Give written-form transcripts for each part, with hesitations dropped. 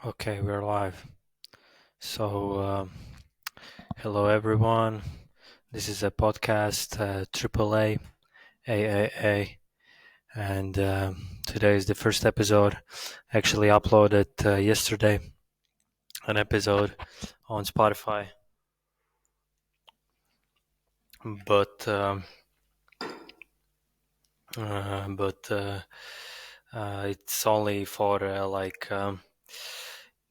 Okay, we're live. So, hello everyone. This is a podcast, AAA, AAA, and today is the first episode. Actually, uploaded yesterday an episode on Spotify, but but it's only for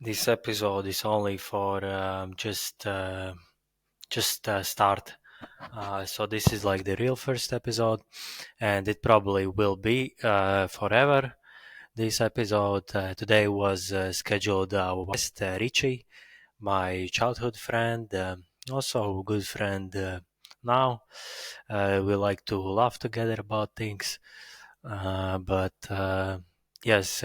this episode is only for just start. So this is like the real first episode, and it probably will be forever. This episode today was scheduled with Richie, my childhood friend, also a good friend now. We like to laugh together about things, but yes,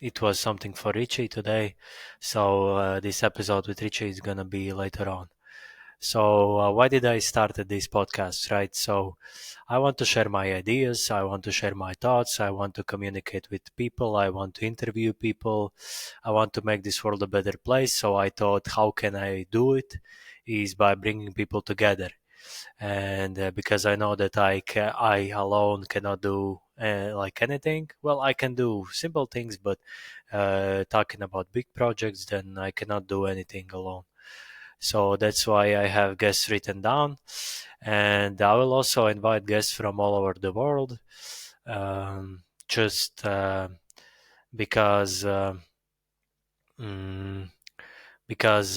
it was something for Richie today. So this episode with Richie is gonna be later on. So, why did I started this podcast, right? So, I want to share my ideas. I want to share my thoughts. I want to communicate with people. I want to interview people. I want to make this world a better place. So, I thought, how can I do it? Is by bringing people together. And because I know that I alone cannot do like anything. Well, I can do simple things, but talking about big projects, then I cannot do anything alone. So that's why I have guests written down, and I will also invite guests from all over the world, just because mm,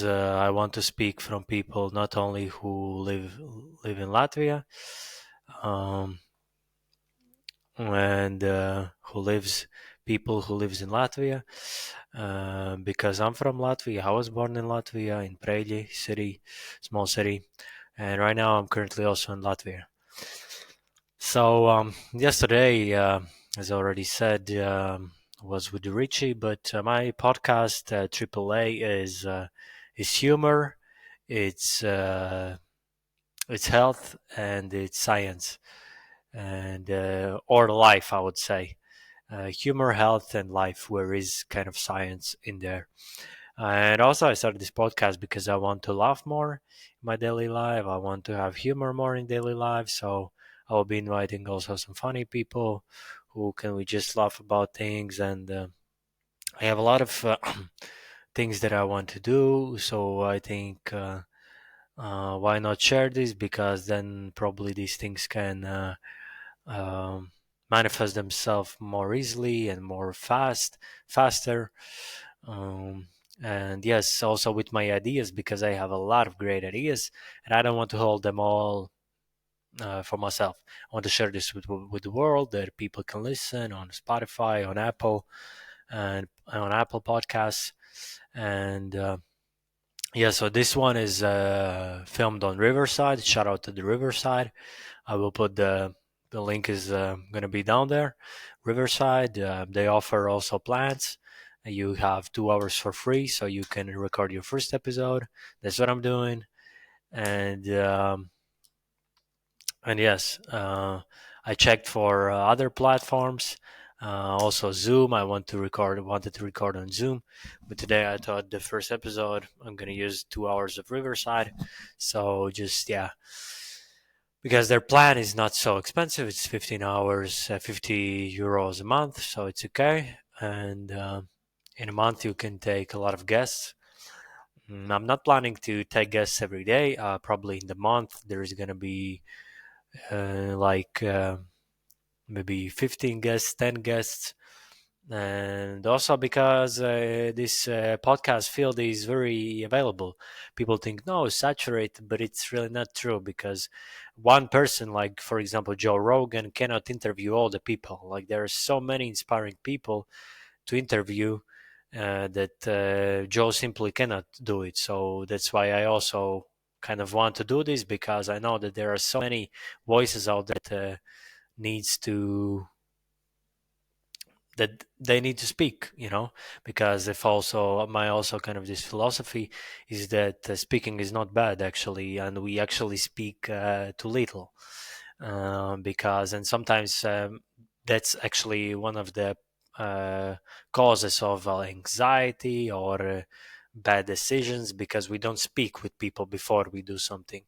I want to speak from people not only who live in Latvia, um, and who lives people who lives in Latvia, because I'm from Latvia. I was born in Latvia in Preļi city, small city, and right now I'm currently also in Latvia. So yesterday, as I already said, was with Richie, but my podcast AAA is humor, it's uh, it's health, and it's science, and or life, I would say. Humor, health, and life, where is kind of science in there. And also, I started this podcast because I want to laugh more in my daily life. I want to have humor more in daily life. So I will be inviting also some funny people who can we just laugh about things. And I have a lot of things that I want to do. So I think why not share this? Because then probably these things can um, manifest themselves more easily and more faster. Um, and yes, also with my ideas, because I have a lot of great ideas, and I don't want to hold them all for myself. I want to share this with the world, that people can listen on Spotify, on Apple, and on Apple Podcasts. And yeah, so this one is filmed on Riverside. Shout out to the Riverside. I will put the link is going to be down there. Riverside. They offer also plans. You have 2 hours for free, so you can record your first episode. That's what I'm doing, and yes, I checked for other platforms. Also Zoom. Wanted to record on Zoom, but today I thought the first episode I'm gonna use 2 hours of Riverside. So just yeah, because their plan is not so expensive. It's 15 hours, €50 a month, so it's okay. And in a month, you can take a lot of guests. I'm not planning to take guests every day. Probably in the month, there is going to be like maybe 15 guests, 10 guests, and also because this podcast field is very available. People think no, it's saturated, but it's really not true, because one person, like for example Joe Rogan, cannot interview all the people. Like there are so many inspiring people to interview that Joe simply cannot do it. So that's why I also kind of want to do this, because I know that there are so many voices out there that needs to that they need to speak, because if also my also kind of this philosophy is that speaking is not bad actually, and we actually speak too little, because and sometimes that's actually one of the uh, causes of anxiety or bad decisions because we don't speak with people before we do something.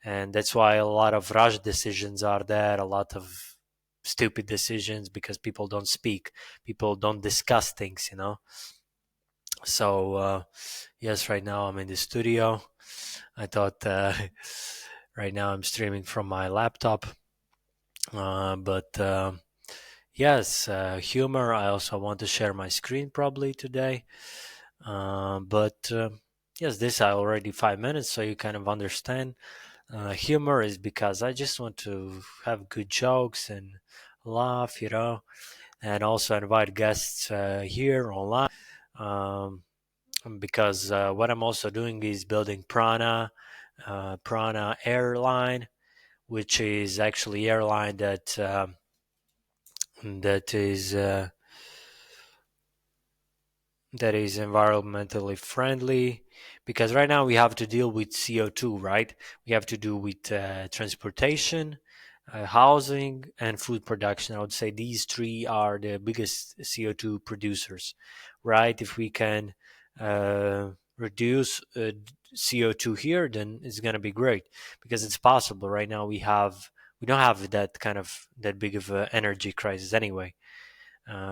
And that's why a lot of rush decisions are there, a lot of stupid decisions because people don't speak, people don't discuss things. So, yes, right now I'm in the studio. I thought right now I'm streaming from my laptop. But yes, humor. I also want to share my screen probably today. But yes, this I already 5 minutes, so you kind of understand. Humor is because I just want to have good jokes and laugh, and also invite guests here online. Um, because what I'm also doing is building Prana Airline, which is actually airline that is uh, that is environmentally friendly, because right now we have to deal with CO2, right? We have to do with transportation, housing, and food production. I would say these three are the biggest CO2 producers, right? If we can reduce CO2 here, then it's going to be great because it's possible. Right now we don't have that big of an energy crisis anyway,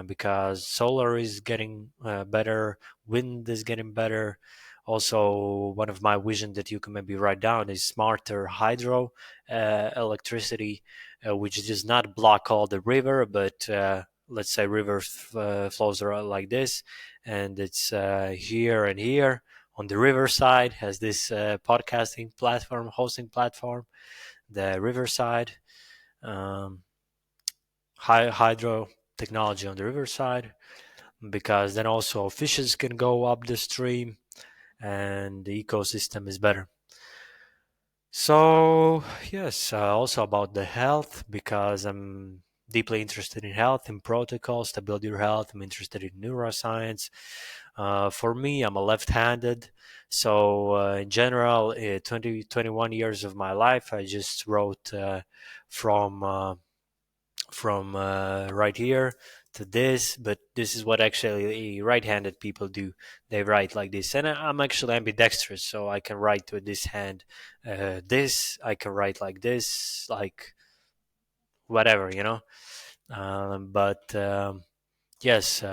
because solar is getting better, wind is getting better. Also, one of my visions that you can maybe write down is smarter hydro electricity, which does not block all the river, but let's say river flows around like this, and it's here and here on the riverside has this podcasting platform, hosting platform, the riverside. Um, Hydro technology on the riverside, because then also fishes can go up the stream and the ecosystem is better. So, yes, also about the health, because I'm deeply interested in health and protocols to build your health. I'm interested in neuroscience. For me, I'm a left handed. So, in general, 21 years of my life, I just wrote from right here to this, but this is what actually right-handed people do. They write like this, and I'm actually ambidextrous, so I can write with this hand. This I can write like this, like whatever. But yes,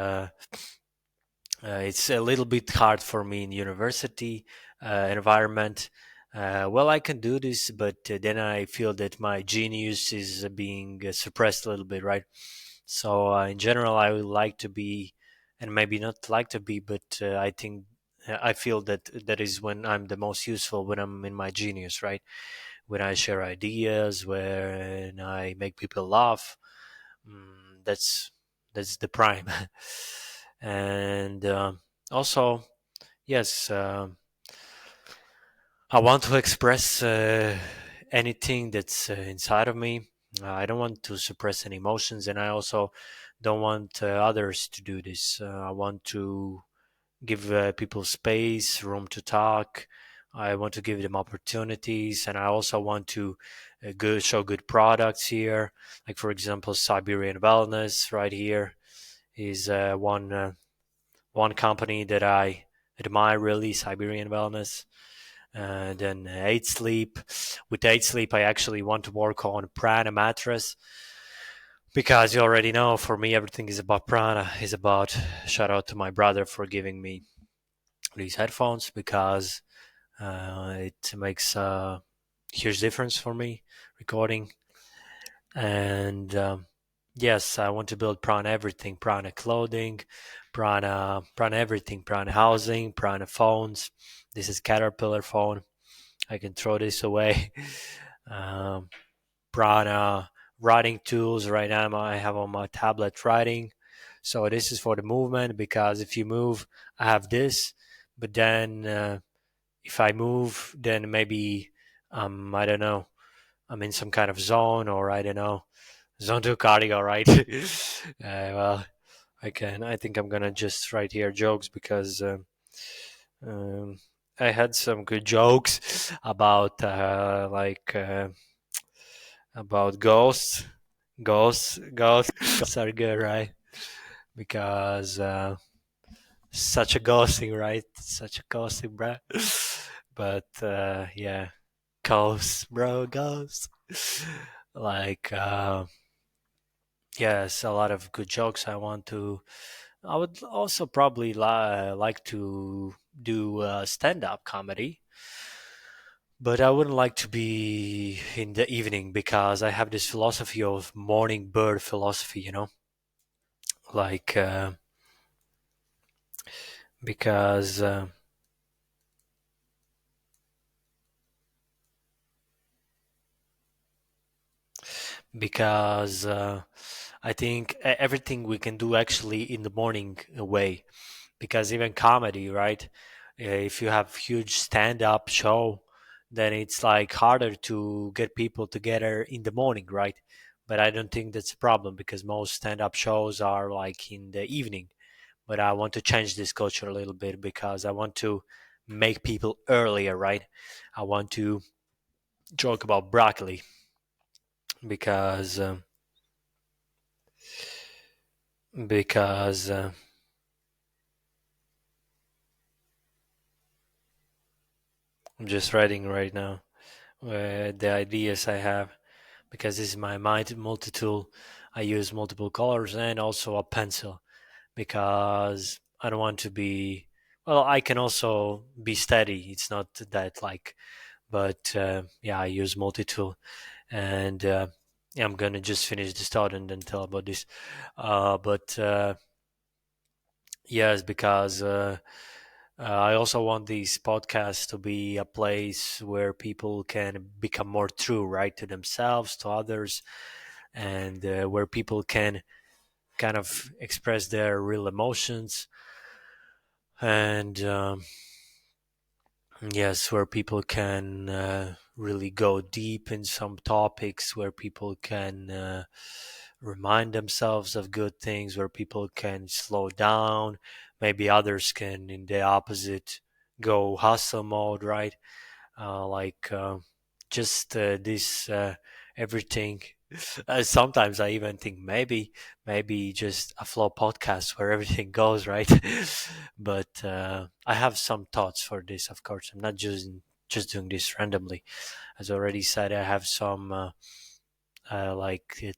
it's a little bit hard for me in university environment. Well, I can do this, but then I feel that my genius is being suppressed a little bit, right? So in general, I would like to be, and maybe not like to be, but I think I feel that that is when I'm the most useful, when I'm in my genius, right? When I share ideas, when I make people laugh. That's the prime. And also, yes, I want to express anything that's inside of me. I don't want to suppress any emotions, and I also don't want others to do this. I want to give people space, room to talk. I want to give them opportunities, and I also want to show good products here. Like, for example, Siberian Wellness right here is one company that I admire, really, Siberian Wellness. Then Eight Sleep. With Eight Sleep, I actually want to work on Prana mattress, because you already know, for me, everything is about Prana. Is about, shout out to my brother for giving me these headphones, because it makes a huge difference for me recording. And yes, I want to build Prana everything: Prana clothing, Prana everything, Prana housing, Prana phones. This is Caterpillar phone. I can throw this away. um, Prana writing tools. Right now, I have on my tablet writing. So this is for the movement, because if you move, I have this. But then if I move, then maybe I don't know, I'm in some kind of zone, or I don't know, zone two cardio, right? Well, I think I'm gonna just write here jokes, because um, I had some good jokes about about ghosts. Ghosts are good, right? because such a ghosting, right? Such a ghosting, bro. But yeah, ghost, bro, ghost. Like yes, a lot of good jokes. I would also probably like to do stand up comedy, but I wouldn't like to be in the evening because I have this philosophy of morning bird philosophy, like because because I think everything we can do actually in the morning way, because even comedy, right? If you have huge stand-up show, then it's like harder to get people together in the morning, right? But I don't think that's a problem because most stand-up shows are like in the evening. But I want to change this culture a little bit because I want to make people earlier, right? I want to joke about broccoli because because I'm just writing right now the ideas I have, because this is my multi-tool. I use multiple colors and also a pencil because I don't want to be. Well, I can also be steady. It's not that like, but yeah, I use multi-tool, and yeah, I'm gonna just finish this thought and then tell about this. But yes, because I also want these podcasts to be a place where people can become more true, right, to themselves, to others, and where people can kind of express their real emotions, and yes, where people can really go deep in some topics, where people can remind themselves of good things, where people can slow down. Maybe others can, in the opposite, go hustle mode, right? Like just this everything. Sometimes I even think maybe just a flow podcast where everything goes right. But I have some thoughts for this. Of course, I'm not just doing this randomly. As already said, I have some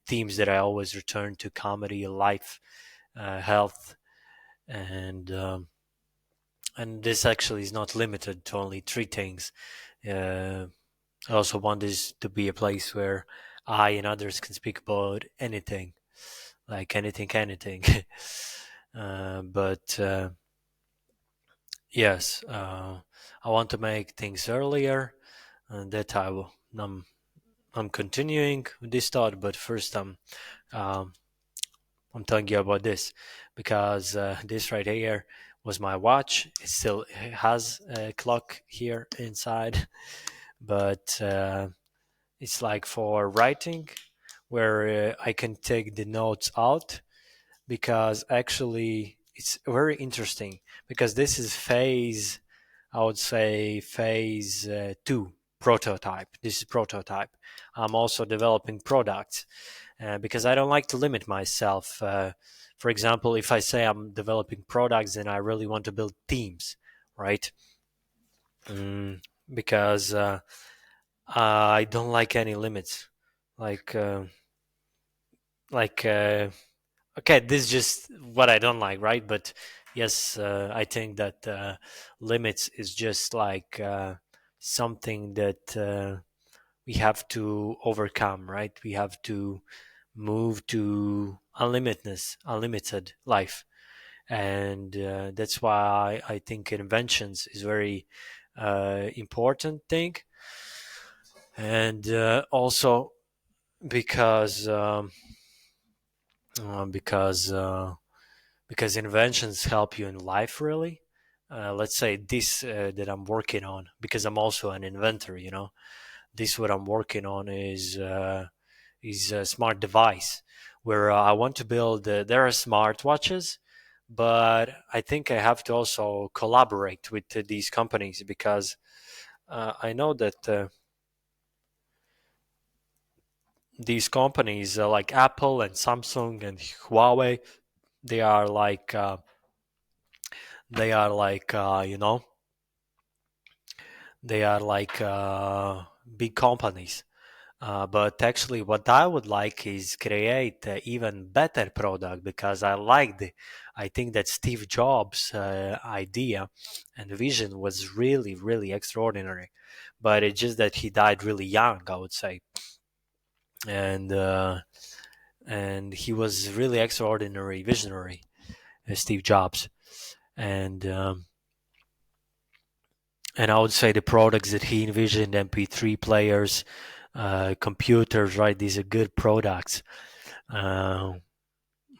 themes that I always return to: comedy, life, health, and this actually is not limited to only three things. Uh, I also want this to be a place where I and others can speak about anything, like anything. But yes, I want to make things earlier, and that I will. I'm continuing with this thought, but first um, I'm telling you about this because this right here was my watch. It still has a clock here inside, but it's like for writing, where I can take the notes out, because actually it's very interesting because this is phase, I would say phase two, prototype. This is prototype. I'm also developing products because I don't like to limit myself. For example, if I say I'm developing products, then I really want to build teams, right? Mm, because I don't like any limits. Like, like okay, this is just what I don't like, right? But yes, I think that limits is just like something that we have to overcome, right? We have to move to unlimited life, and that's why I think inventions is very important thing, and also because uh, because uh, because inventions help you in life, really. Let's say this that I'm working on, because I'm also an inventor, this what I'm working on is a smart device where I want to build there are smartwatches, but I think I have to also collaborate with these companies, because I know that these companies like Apple and Samsung and Huawei, they are like they are like they are like big companies. But actually, what I would like is create an even better product because I think that Steve Jobs' idea and vision was really, really extraordinary. But it's just that he died really young, I would say, and he was really extraordinary visionary, Steve Jobs, and I would say the products that he envisioned, MP3 players, computers, right? These are good products. Uh,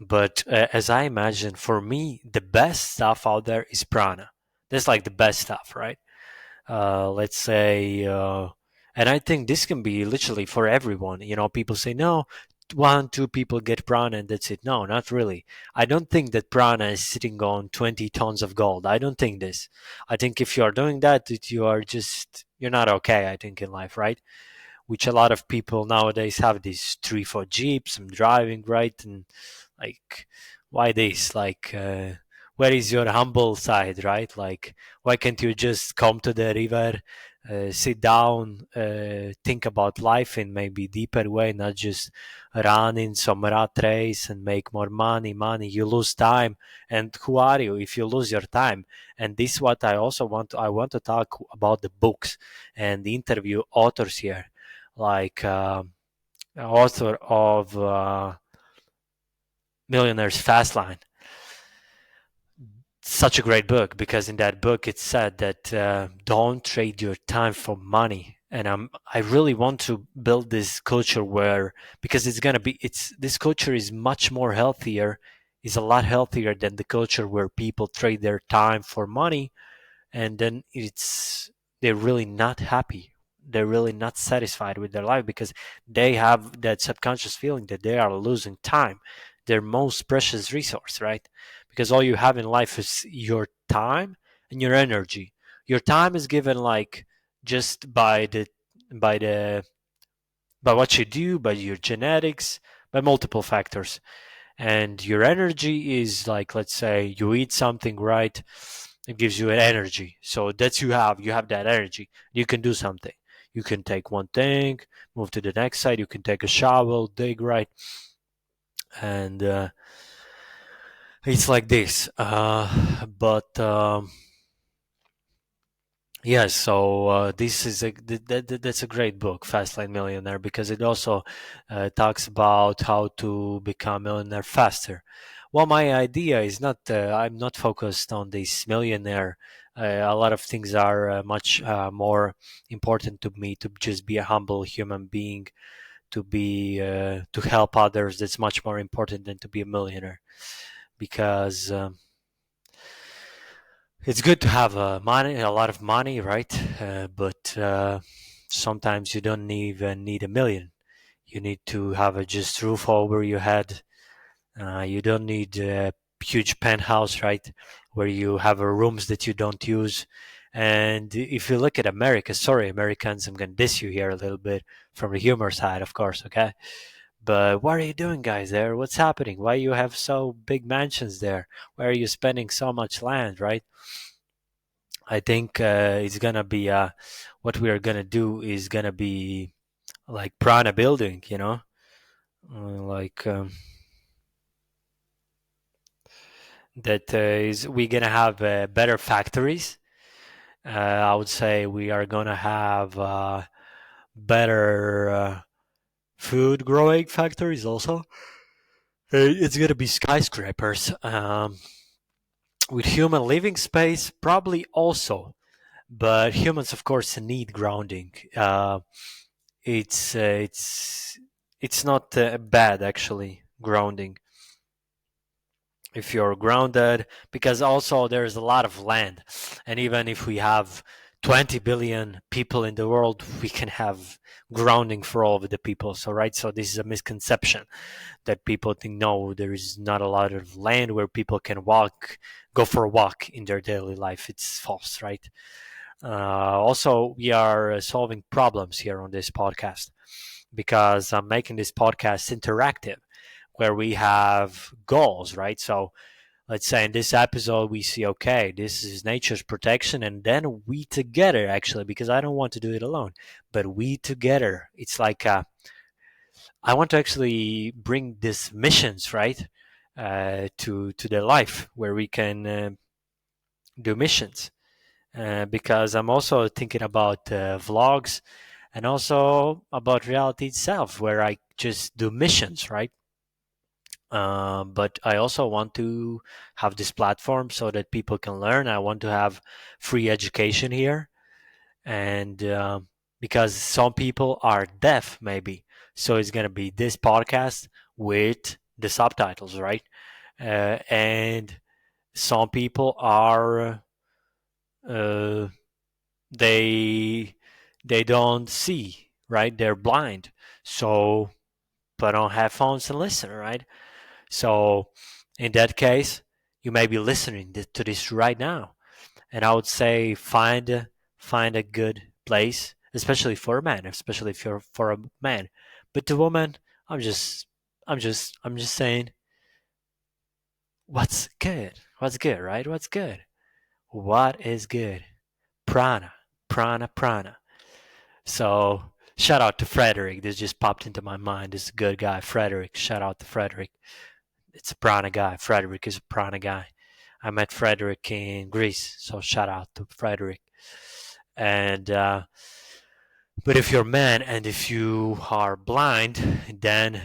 but as I imagine, for me, the best stuff out there is prana. That's like the best stuff, right? Let's say, and I think this can be literally for everyone. People say, no, one, two people get prana and that's it. No, not really. I don't think that prana is sitting on 20 tons of gold. I don't think this. I think if you are doing that, that you're not okay, I think, in life, right? Which a lot of people nowadays have these 3, 4 jeeps and driving, right? And like, why this? Like, where is your humble side, right? Like, why can't you just come to the river, sit down, think about life in maybe deeper way, not just run in some rat race and make more money, money. You lose time, and who are you if you lose your time? And this is what I also I want to talk about the books and the interview authors here, like author of Millionaire's Fastline. Such a great book because in that book it said that don't trade your time for money. And I really want to build this culture where, because it's this culture is much more healthier, is a lot healthier than the culture where people trade their time for money, and then they're really not happy, they're really not satisfied with their life because they have that subconscious feeling that they are losing time, their most precious resource, right? Because all you have in life is your time and your energy. Your time is given like just by the by what you do, by your genetics, by multiple factors. And your energy is like, let's say you eat something, right? It gives you an energy. So that's you have that energy. You can do something. You can take one thing, move to the next side. You can take a shovel, dig, right? And it's like this. But yes, so this is that's a great book, Fastlane Millionaire, because it also talks about how to become a millionaire faster. Well, my idea is not, I'm not focused on this millionaire. A lot of things are much more important to me, to just be a humble human being, to help others. That's much more important than to be a millionaire, because it's good to have a lot of money, right? But sometimes you don't even need a million. You need to have a just roof over your head. You don't need a huge penthouse, right? Where you have rooms that you don't use. And if you look at America, sorry, Americans, I'm going to diss you here a little bit from the humor side, of course, okay? But what are you doing, guys, there? What's happening? Why you have so big mansions there? Why are you spending so much land, right? I think it's gonna be what we are gonna do is gonna be like Prana building, like that is we're gonna have better factories. I would say we are gonna have better food growing factories also. It's gonna be skyscrapers with human living space, probably also. But humans, of course, need grounding. It's uh, it's it's not bad actually grounding if you're grounded, because also there's a lot of land, and even if we have 20 billion people in the world, we can have grounding for all of the people. So right, so this is a misconception that people think, no, there is not a lot of land where people can go for a walk in their daily life. It's false, right? Also, we are solving problems here on this podcast because I'm making this podcast interactive, where we have goals, right? So let's say in this episode we see, okay, this is nature's protection, and then we together, actually, because I don't want to do it alone, but we together, it's like I want to actually bring these missions, right, to their life, where we can do missions, because I'm also thinking about vlogs and also about reality itself, where I just do missions, right? But I also want to have this platform so that people can learn. I want to have free education here, and because some people are deaf, maybe, so it's gonna be this podcast with the subtitles, right? And some people are uh, they they don't see, right? They're blind, so put on headphones and listen, right? So in that case, you may be listening to this right now, and I would say find a good place, especially for a man, especially if you're for a man. But the woman, I'm just I'm just saying, what's good? What's good, right? What's good? What is good? Prana, prana, prana. So shout out to Frederick. This just popped into my mind. This is a good guy, Frederick. Shout out to Frederick. It's a prana guy. Frederick is a prana guy. I met Frederick in Greece, so shout out to Frederick. And but if you're a man and if you are blind, then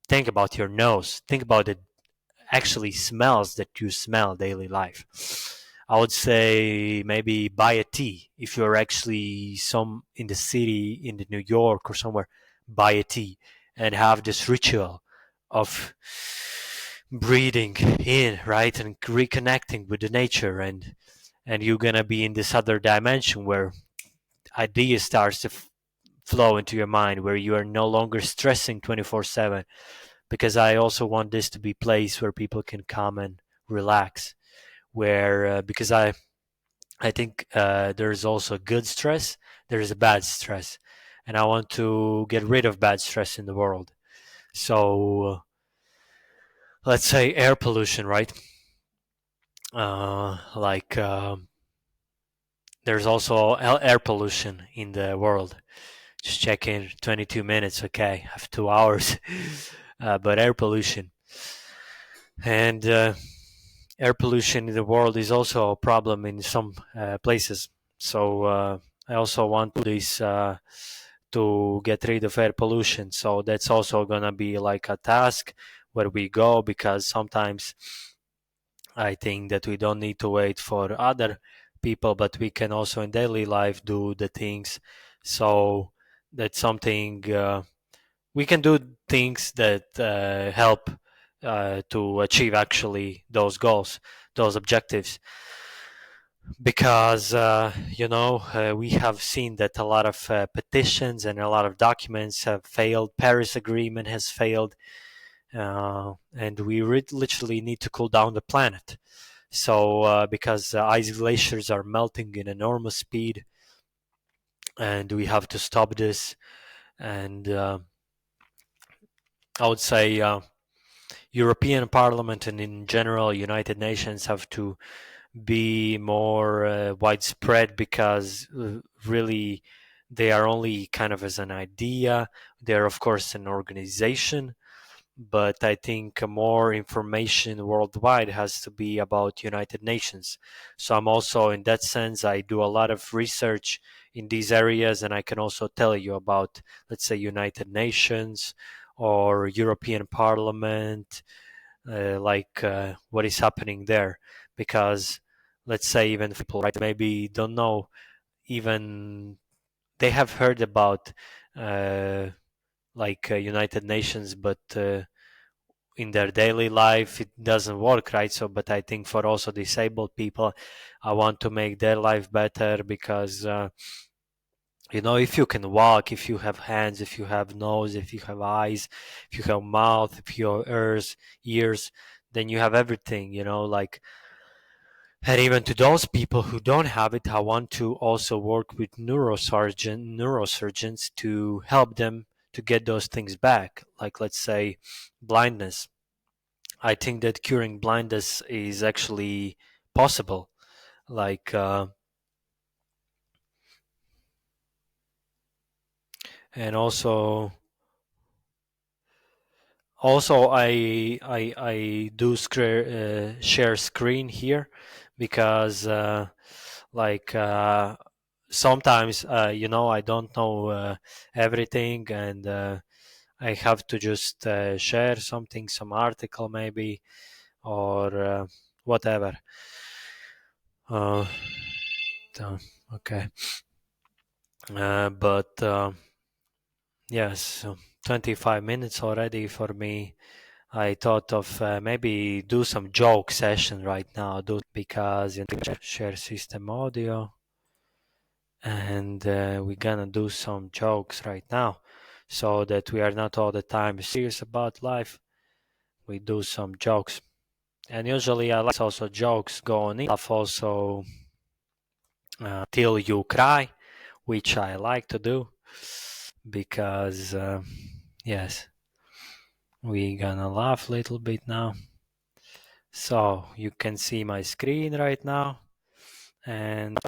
think about your nose. Think about the actually smells that you smell daily life. I would say maybe buy a tea if you're actually some in the city in the New York or somewhere. Buy a tea and have this ritual of breathing in, right, and reconnecting with the nature, and you're gonna be in this other dimension where ideas starts to flow into your mind, where you are no longer stressing 24/7, because I also want this to be a place where people can come and relax, where because I think there's also good stress, there's a bad stress, and I want to get rid of bad stress in the world. So let's say air pollution, right? Like there's also air pollution in the world. Just check in 22 minutes. Okay, I have 2 hours. But air pollution and air pollution in the world is also a problem in some places. So I also want this to get rid of air pollution. So that's also gonna be like a task where we go, because sometimes I think that we don't need to wait for other people, but we can also in daily life do the things. So that's something we can do, things that help to achieve actually those goals, those objectives. Because we have seen that a lot of petitions and a lot of documents have failed. Paris Agreement has failed, and we literally need to cool down the planet. So because ice glaciers are melting in enormous speed, and we have to stop this. And I would say European Parliament and in general United Nations have to be more widespread, because really they are only kind of as an idea. They're of course an organization, but I think more information worldwide has to be about United Nations. So I'm also, in that sense, I do a lot of research in these areas, and I can also tell you about, let's say, United Nations or European Parliament, what is happening there. Because let's say even people, right, maybe don't know, even they have heard about United Nations, but in their daily life it doesn't work, right? So but I think for also disabled people, I want to make their life better, because if you can walk, if you have hands, if you have nose, if you have eyes, if you have mouth, if you have ears, then you have everything, like. And even to those people who don't have it, I want to also work with neurosurgeons to help them to get those things back. Like, let's say, blindness. I think that curing blindness is actually possible. Like, and also I do share screen here because like sometimes I don't know everything, and I have to just share something, some article maybe, or whatever. uh, okay. But yes, so 25 minutes already for me. I thought of maybe do some joke session right now, do because share system audio, and we're gonna do some jokes right now, so that we are not all the time serious about life. We do some jokes, and usually I like also jokes going in. Laugh also till you cry, which I like to do because yes, we gonna laugh a little bit now. So you can see my screen right now, and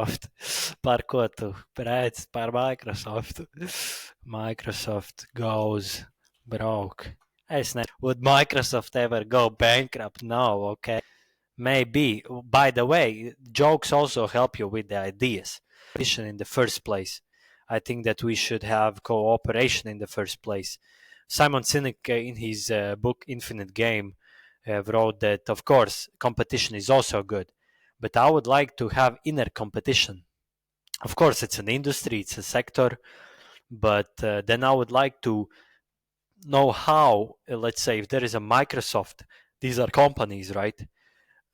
par ko tu prēc par Microsoft. Microsoft goes broke. Would Microsoft ever go bankrupt? No, okay. Maybe. By the way, jokes also help you with the ideas. In the first place, I think that we should have cooperation in the first place. Simon Sinek, in his book Infinite Game, wrote that, of course, competition is also good, but I would like to have inner competition. Of course, it's an industry, it's a sector, but then I would like to know how, let's say, if there is a Microsoft, these are companies, right?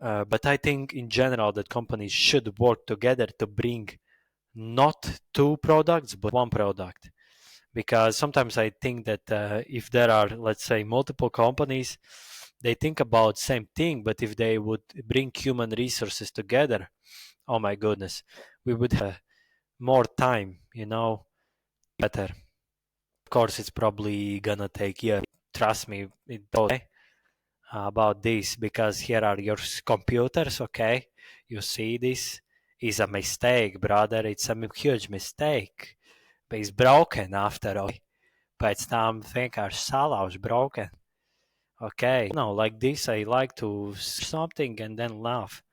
But I think in general that companies should work together to bring not two products, but one product. Because sometimes I think that if there are, let's say, multiple companies, they think about same thing, but if they would bring human resources together, oh my goodness, we would have more time, better. Of course, it's probably gonna take years. Trust me, about this, because here are your computers, okay? You see, this is a mistake, brother. It's a huge mistake. But it's broken after all. Pēc tam vienkārši salauž broken. Okay, no, like this, I like to something and then laugh.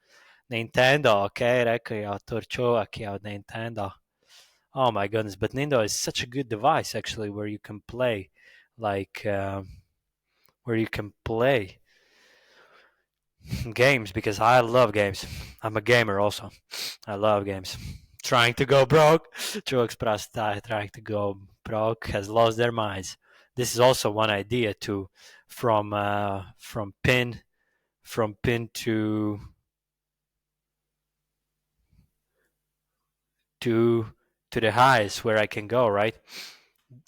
Nintendo, okay, reka jau tur cilvēki jau Nintendo. Oh my goodness, but Nintendo is such a good device actually, where you can play, like, where you can play games, because I love games. I'm a gamer also. I love games. Trying to go broke. Jokes prasta trying to go broke has lost their minds. This is also one idea to from pin to to the highest where I can go, right?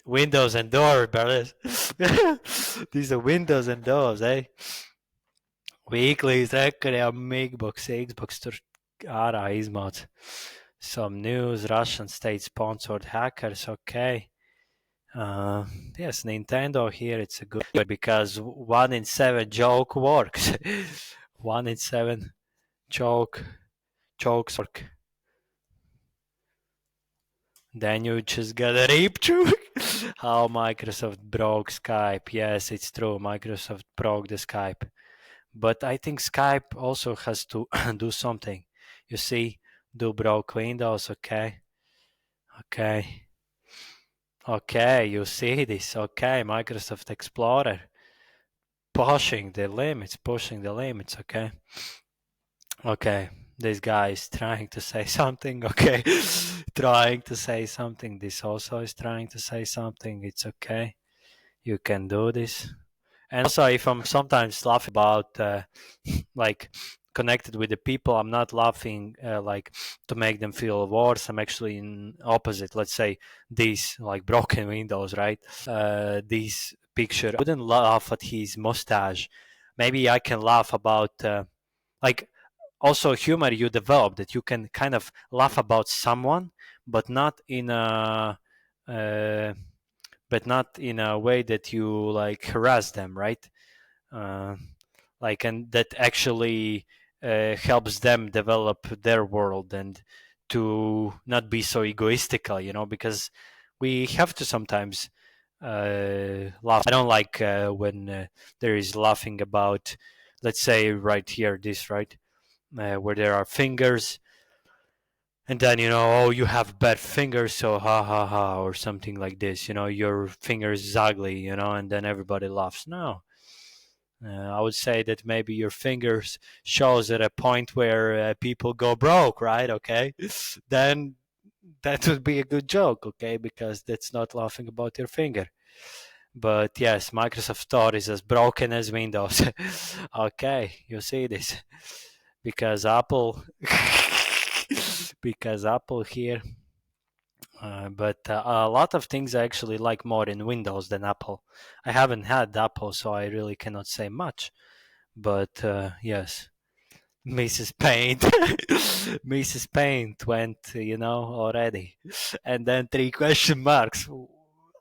Windows and doors, brothers. These are windows and doors, eh? Weeklies, rekurējām Migbox, Xbox tur ārā izmauc. Some news, Russian state-sponsored hackers, okay. Yes, Nintendo here, it's a good, because 1 in 7 joke works. 1 in 7 jokes work. Then you just gotta reap through. How Microsoft broke Skype. Yes, it's true. Microsoft broke the Skype. But I think Skype also has to do something. You see, do broke Windows, okay? Okay. Okay, you see this. Okay, Microsoft Explorer. Pushing the limits, okay? Okay, this guy is trying to say something, okay? Trying to say something. This also is trying to say something. It's okay. You can do this. And also, if I'm sometimes laughing about, like, connected with the people, I'm not laughing like to make them feel worse. I'm actually in opposite. Let's say these like broken windows, right? This picture. I wouldn't laugh at his mustache. Maybe I can laugh about like also humor you develop, that you can kind of laugh about someone, but not in a but not in a way that you like harass them, right? uh, like, and that actually helps them develop their world and to not be so egoistical, because we have to sometimes laugh. I don't like when there is laughing about, let's say, right here, this, right, where there are fingers, and then, oh, you have bad fingers, so ha ha ha, or something like this, your fingers is ugly, and then everybody laughs. No, I would say that maybe your fingers shows at a point where people go broke, right? Okay, then that would be a good joke, okay, because that's not laughing about your finger. But yes, Microsoft Store is as broken as Windows. Okay, you see this because Apple, because Apple here. But a lot of things I actually like more in Windows than Apple. I haven't had Apple, so I really cannot say much. But yes, Mrs. Paint, Mrs. Paint went, already, and then three question marks.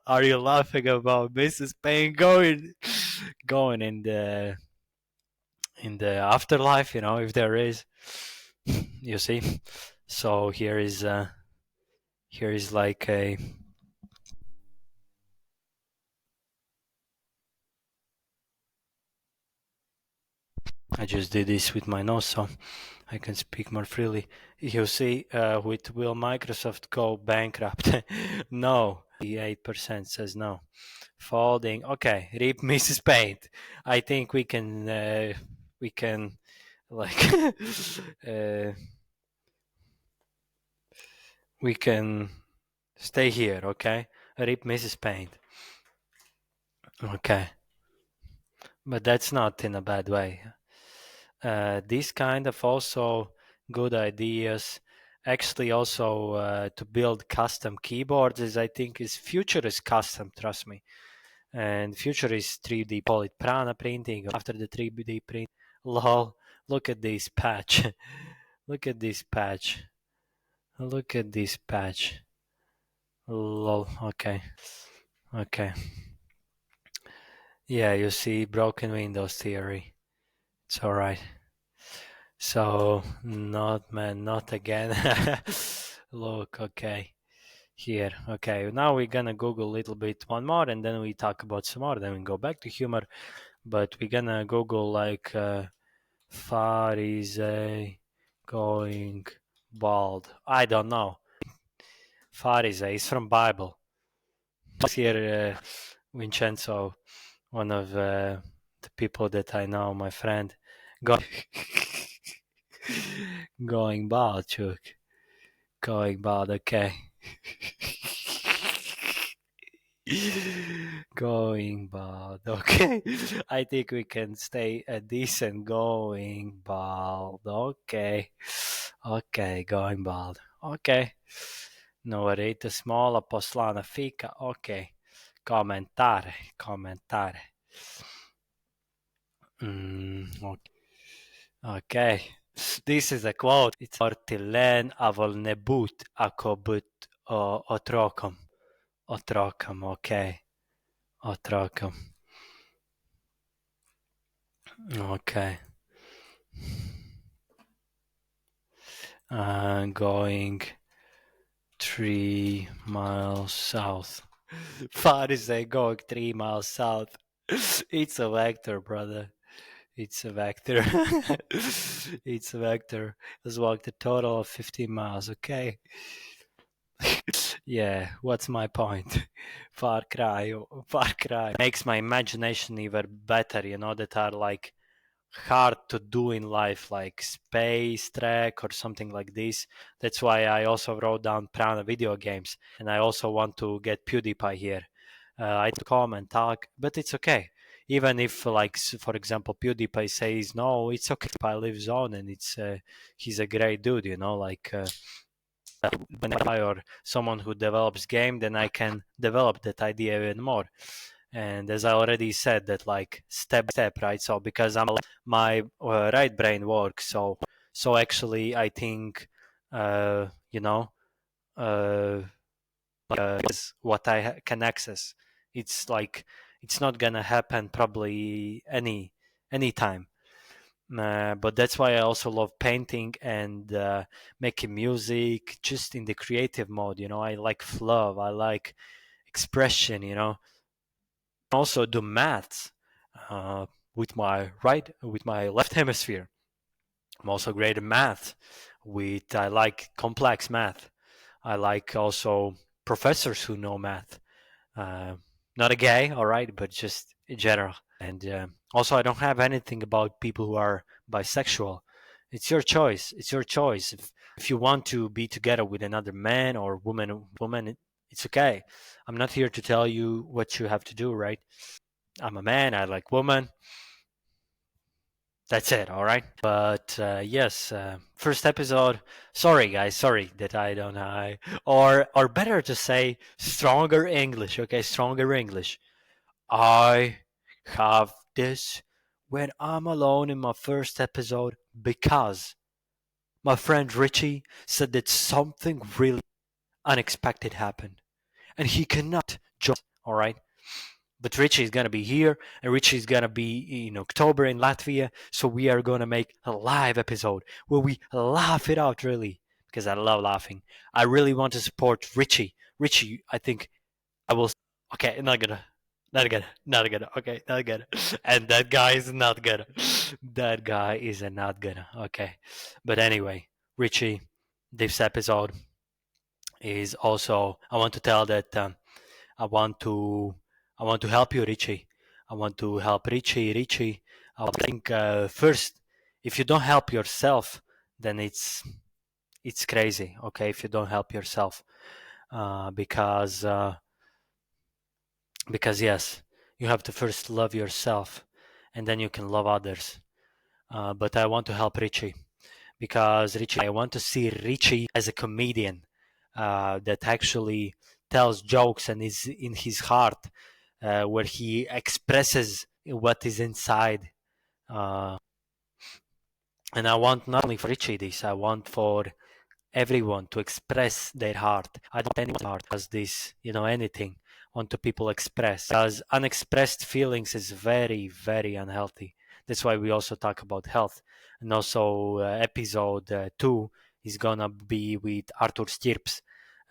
Are you laughing about Mrs. Paint going in the afterlife? If there is, you see. So here is like a. I just did this with my nose, so I can speak more freely. You see, will Microsoft go bankrupt? No. 8% says no. Folding. Okay, rip Mrs. Paint. I think we can like we can stay here. Okay, rip Mrs. Paint. Okay, but that's not in a bad way. This kind of also good ideas. Actually, also to build custom keyboards is, I think, is future is custom. Trust me. And future is 3D. Call it prana printing. After the 3D print, lol. Look at this patch. Look at this patch. Look at this patch. Lol. Okay. Okay. Yeah, you see, broken Windows theory. It's all right. So, not man, not again. Look, okay. Here, okay. Now we're gonna Google a little bit one more, and then we talk about some more. Then we go back to humor, but we're gonna Google like Pharisee going bald. I don't know. Pharisee is from Bible. Here, Vincenzo, one of the people that I know, my friend, go going bald, Chuck. Going bald, okay. Going bald, okay. I think we can stay a decent going bald, okay. Okay, going bald, okay. Novarite smola poslana fika, okay. Commentare. Okay. Okay. This is a quote. It's Ortilen avol nebut akobut otrokom. Otrokom, okay. Otrokom. Okay. Going 3 miles south. Far is they going 3 miles south? It's a vector, brother. It's a vector. It's a vector. Let's walk the total of 15 miles, okay? Yeah, what's my point? Far Cry, Far Cry makes my imagination even better, that are like hard to do in life, like Space Trek or something like this. That's why I also wrote down Prana video games, and I also want to get PewDiePie here. I come and talk, but it's okay. Even if, like, for example, PewDiePie says no, it's okay. PewDiePie lives on, and he's a great dude, like. Or someone who develops game, then I can develop that idea even more. And as I already said, that like step by step, right? So because my right brain works, so actually I think you know uh, is what I can access. It's like it's not gonna happen probably any time. But that's why I also love painting and making music, just in the creative mode. I like flow, I like expression. Also do maths uh, with my left hemisphere. I'm also great at math. With I like complex math. I like also professors who know math. Uh, Not a gay, all right, but just in general. And also, I don't have anything about people who are bisexual. It's your choice. It's your choice. If you want to be together with another man or woman, it's okay. I'm not here to tell you what you have to do, right? I'm a man. I like women. That's it, all right. But yes, first episode. Sorry, guys. Sorry that I don't. Or better to say, stronger English. Okay, stronger English. I have this when I'm alone in my first episode because my friend Richie said that something really unexpected happened and he cannot join us, all right? But Richie is gonna be here, and Richie is gonna be in October in Latvia. So we are gonna make a live episode where we laugh it out, really, because I love laughing. I really want to support Richie. Richie, I think I will. Okay, not gonna. Okay, not gonna. And that guy is not gonna. That guy is a not gonna. Okay, but anyway, Richie, this episode is also. I want to tell that I want to I want to help you, Richie. I want to help Richie. Richie, I think first, if you don't help yourself, then it's crazy. Okay, if you don't help yourself, because yes, you have to first love yourself, and then you can love others. But I want to help Richie because Richie, I want to see Richie as a comedian that actually tells jokes and is in his heart, where he expresses what is inside. Uh, and I want not only for Richie this, I want for everyone to express their heart. I don't want anyone's heart because this, anything. Want to people express because unexpressed feelings is very, very unhealthy. That's why we also talk about health. And also, episode 2 is gonna be with Arthur Stirps.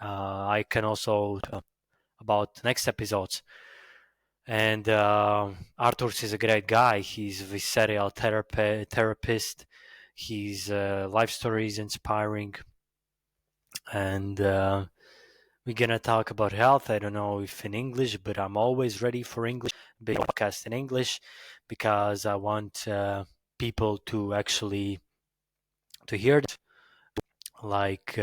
I can also about next episodes. And Arthur is a great guy. He's a serial therapist. His life story is inspiring, and we're gonna talk about health. I don't know if in English, but I'm always ready for English. Big podcast in English because I want people to actually to hear it, like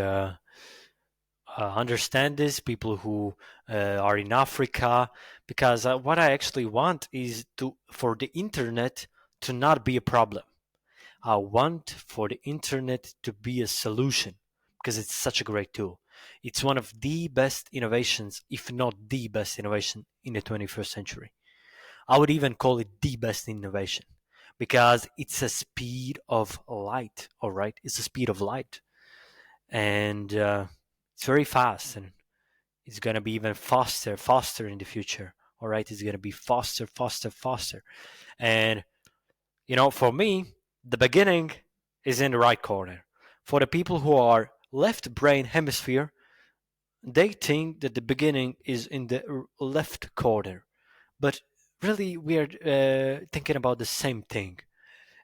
understand this. People who are in Africa, because what I actually want is to for the internet to not be a problem. I want for the internet to be a solution because it's such a great tool. It's one of the best innovations, if not the best innovation in the 21st century. I would even call it the best innovation because it's a speed of light, all right? It's a speed of light. And it's very fast and it's going to be even faster in the future, all right? It's going to be faster. And for me, the beginning is in the right corner. For the people who are left brain hemisphere, they think that the beginning is in the left corner. But really, we are thinking about the same thing.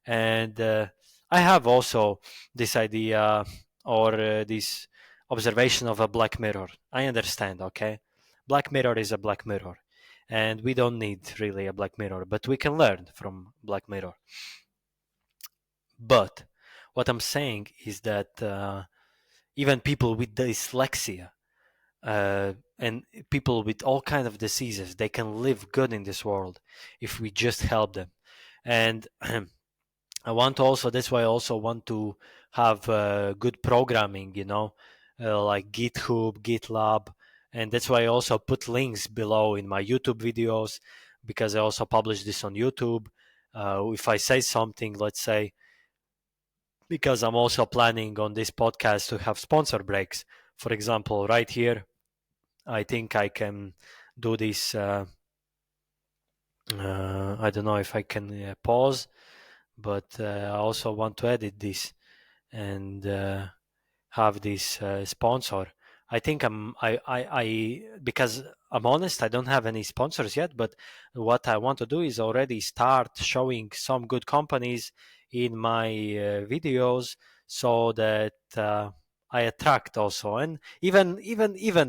And I have also this idea or this observation of a black mirror. I understand, okay? Black mirror is a black mirror. And we don't need really a black mirror, but we can learn from black mirror. But what I'm saying is that even people with dyslexia and people with all kinds of diseases, they can live good in this world if we just help them. And I want also, that's why I also want to have good programming, like GitHub, GitLab. And that's why I also put links below in my YouTube videos because I also publish this on YouTube. If I say something, let's say, because I'm also planning on this podcast to have sponsor breaks. For example, right here, I think I can do this. I don't know if I can pause, but I also want to edit this and have this sponsor. I think because I'm honest, I don't have any sponsors yet, but what I want to do is already start showing some good companies in my videos so that I attract also. And even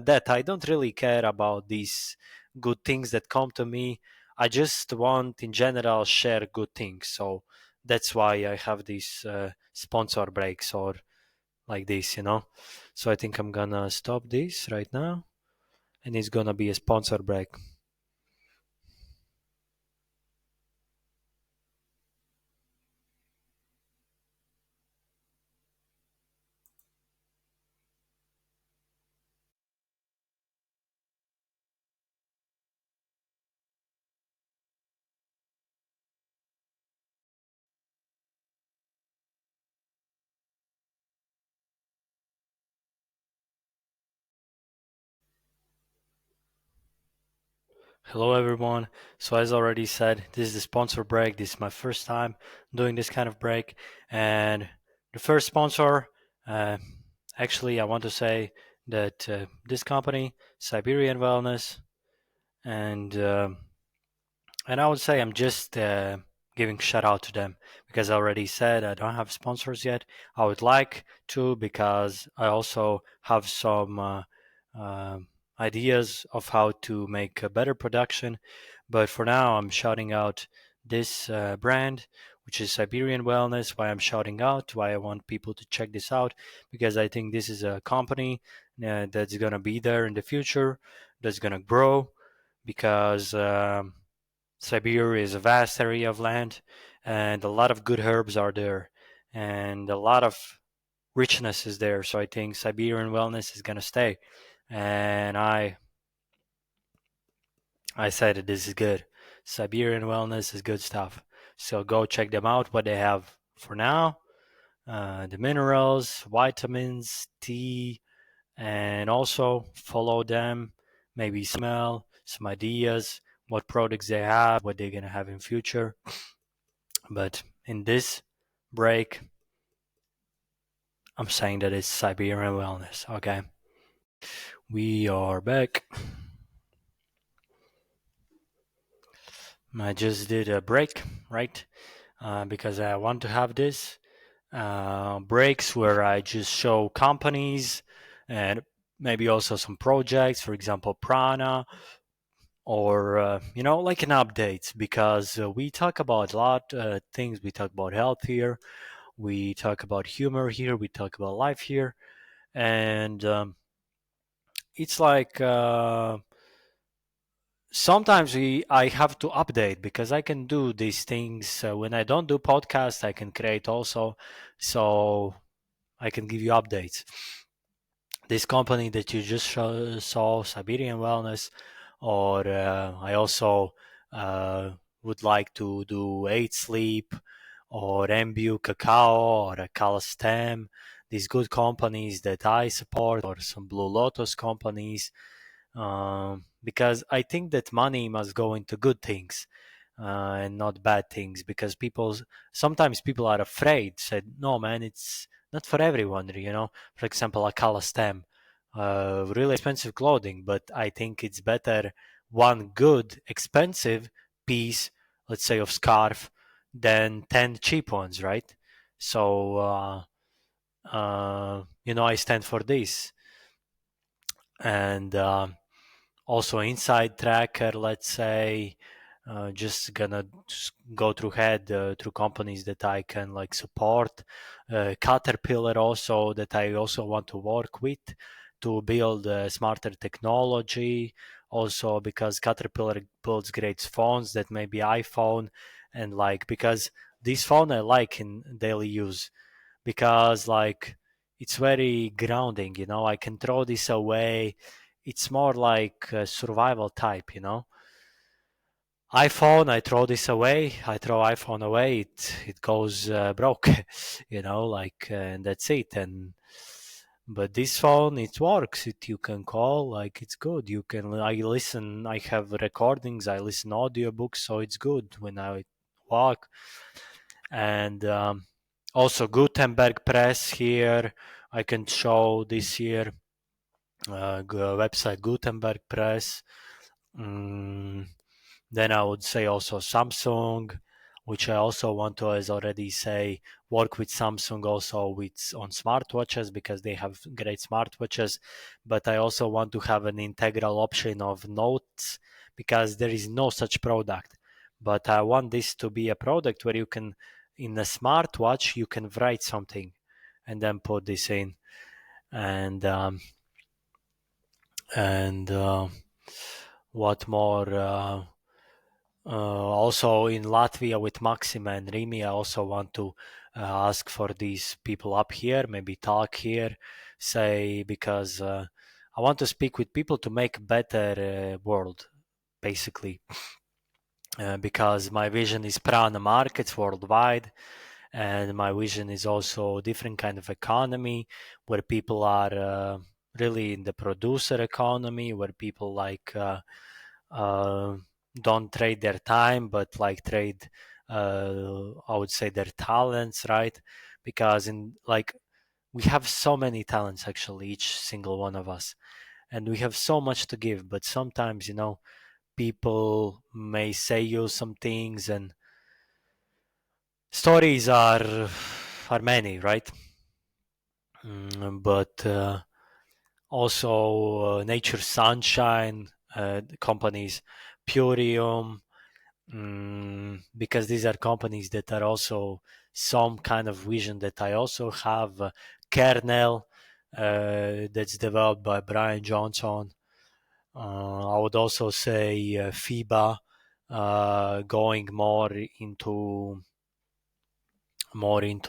that, I don't really care about these good things that come to me. I just want in general share good things. So that's why I have these sponsor breaks or like this. So I think I'm gonna stop this right now, and it's gonna be a sponsor break. Hello, everyone. So as already said, this is the sponsor break. This is my first time doing this kind of break, and the first sponsor. Uh, Actually, I want to say that this company, Siberian Wellness, and and I would say I'm just giving shout out to them because I already said I don't have sponsors yet. I would like to because I also have some uh, ideas of how to make a better production. But for now, I'm shouting out this brand, which is Siberian Wellness. Why I'm shouting out, why I want people to check this out, because I think this is a company that's gonna be there in the future, that's gonna grow, because. Siberia is a vast area of land, and a lot of good herbs are there, and a lot of richness is there. So I think Siberian wellness is gonna stay. And I said that this is good. Siberian wellness is good stuff. So go check them out. What they have for now, the minerals, vitamins, tea, and also follow them. Maybe smell some ideas, what products they have, what they're gonna have in future. But in this break, I'm saying that it's Siberian wellness. Okay, we are back. I just did a break, right? Because I want to have this breaks where I just show companies and maybe also some projects, for example, Prana, or like an update, because we talk about a lot things. We talk about health here, we talk about humor here, we talk about life here, and it's like sometimes I have to update because I can do these things when I don't do podcasts. I can create also, so I can give you updates. This company that you just saw, Siberian Wellness, or I also uh, would like to do 8 Sleep or MBU Cacao or a Calastem. These good companies that I support, or some Blue Lotus companies, because I think that money must go into good things and not bad things. Because sometimes people are afraid. Said, no, man, it's not for everyone. For example, a Calastem, really expensive clothing, but I think it's better one good expensive piece, let's say of scarf, than 10 cheap ones, right? So I stand for this, and also inside tracker, let's say, just gonna just go through head through companies that I can like support. Caterpillar also, that I also want to work with to build smarter technology, also because Caterpillar builds great phones that may be iPhone, and like because this phone I like in daily use, because like it's very grounding. I can throw this away. It's more like a survival type. iPhone, I throw this away. I throw iPhone away. It goes broke. Like, and that's it. And But this phone, it works. It you can call, like it's good. You can I listen. I have recordings. I listen audiobooks, so it's good when I walk. And also Gutenberg press here. I can show this here website Gutenberg press. Mm, then I would say also Samsung, which I also want to, as already say, work with Samsung also with on smartwatches because they have great smartwatches. But I also want to have an integral option of notes because there is no such product. But I want this to be a product where you can, in a smartwatch, you can write something and then put this in. And and what more? Also in Latvia with Maxima and Rimi, I also want to ask for these people up here, maybe talk here, say, because I want to speak with people to make a better world, basically. Because my vision is prana markets worldwide, and my vision is also different kind of economy where people are really in the producer economy, where people like uh, don't trade their time, but like trade, I would say, their talents, right? Because in like we have so many talents actually, each single one of us, and we have so much to give. But sometimes, people may say you some things, and stories are many, right? But also Nature Sunshine companies, Purium, because these are companies that are also some kind of vision that I also have. Kernel, that's developed by Brian Johnson. I would also say FIBA, going more into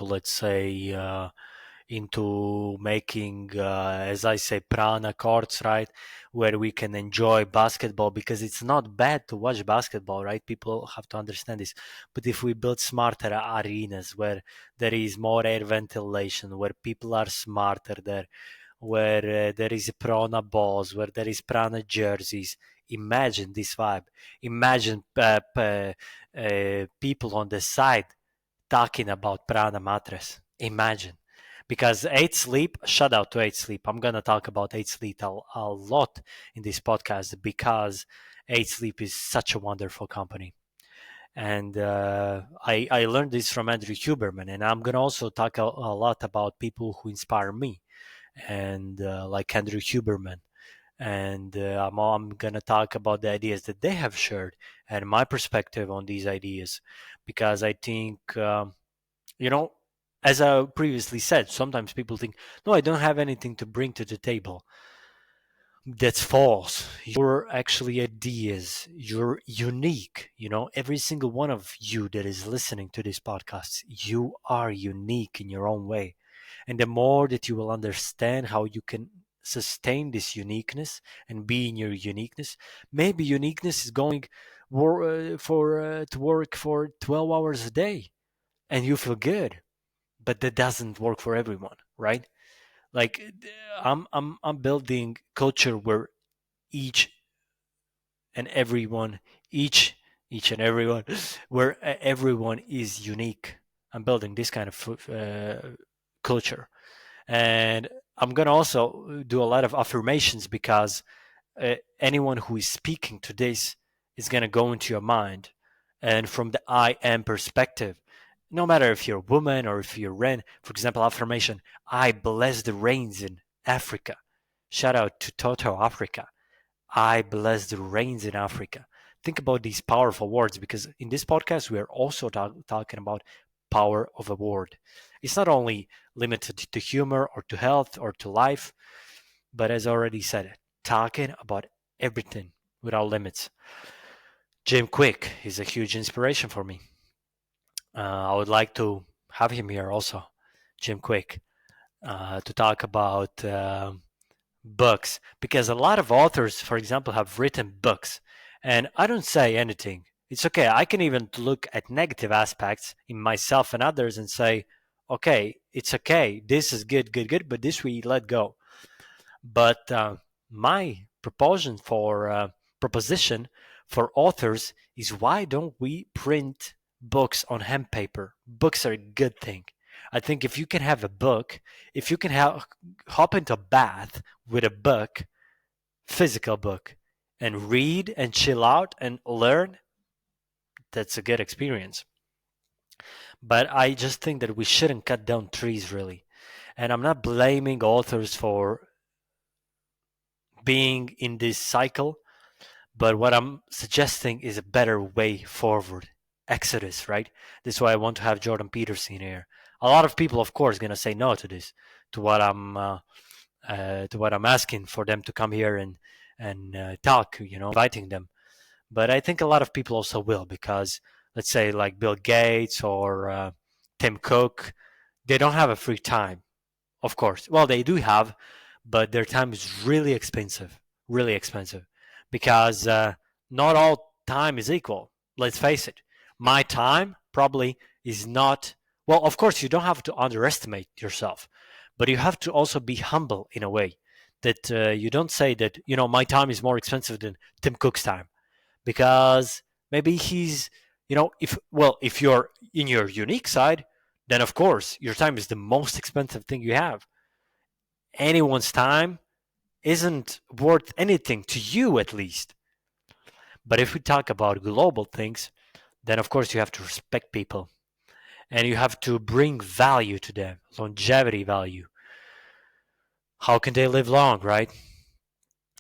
let's say into making, as I say, prana courts, right, where we can enjoy basketball, because it's not bad to watch basketball, right? People have to understand this. But if we build smarter arenas where there is more air ventilation, where people are smarter there, where there is prana balls, where there is prana jerseys, imagine this vibe. Imagine people on the side talking about prana mattress. Imagine. Because 8 Sleep, shout out to 8 Sleep. I'm going to talk about 8 Sleep a lot in this podcast because 8 Sleep is such a wonderful company. And I learned this from Andrew Huberman. And I'm going to also talk a lot about people who inspire me, and like Andrew Huberman. And I'm going to talk about the ideas that they have shared and my perspective on these ideas, because I think you know, as I previously said, sometimes people think, no, I don't have anything to bring to the table. That's false. You're actually ideas. You're unique. Every single one of you that is listening to this podcast, you are unique in your own way. And the more that you will understand how you can sustain this uniqueness and be in your uniqueness, maybe uniqueness is going to work for 12 hours a day and you feel good, but that doesn't work for everyone, right? Like I'm building culture where each and everyone, each and everyone, where everyone is unique. I'm building this kind of culture, and I'm gonna also do a lot of affirmations because anyone who is speaking to this is going to go into your mind. And from the I am perspective, no matter if you're a woman or if you're Ren, for example, affirmation, I bless the rains in Africa. Shout out to Toto Africa. I bless the rains in Africa. Think about these powerful words, because in this podcast, we are also talking about power of a word. It's not only limited to humor or to health or to life, but as I already said, talking about everything without limits. Jim Quick is a huge inspiration for me. I would like to have him here also, Jim Quick, to talk about books, because a lot of authors, for example, have written books, and I don't say anything. It's okay. I can even look at negative aspects in myself and others and say, okay, it's okay. This is good, good, good, but this we let go. But my proposition for authors is, why don't we print books on hemp paper? Books are a good thing. I think if you can have a book, if you can hop into a bath with a book, physical book, and read and chill out and learn, that's a good experience. But I just think that we shouldn't cut down trees, really. And I'm not blaming authors for being in this cycle, but what I'm suggesting is a better way forward. Exodus, right? This is why I want to have Jordan Peterson here. A lot of people, of course, gonna say no to this, to what I'm asking for them to come here and talk. Inviting them. But I think a lot of people also will, because let's say like Bill Gates or Tim Cook, they don't have a free time, of course. Well, they do have, but their time is really expensive, because not all time is equal. Let's face it. My time probably is not. Well, of course, you don't have to underestimate yourself, but you have to also be humble in a way that you don't say that my time is more expensive than Tim Cook's time, because maybe he's if you're in your unique side, then of course your time is the most expensive thing you have. Anyone's time isn't worth anything to you, at least. But if we talk about global things, then of course you have to respect people, and you have to bring value to them, longevity value. How can they live long, right?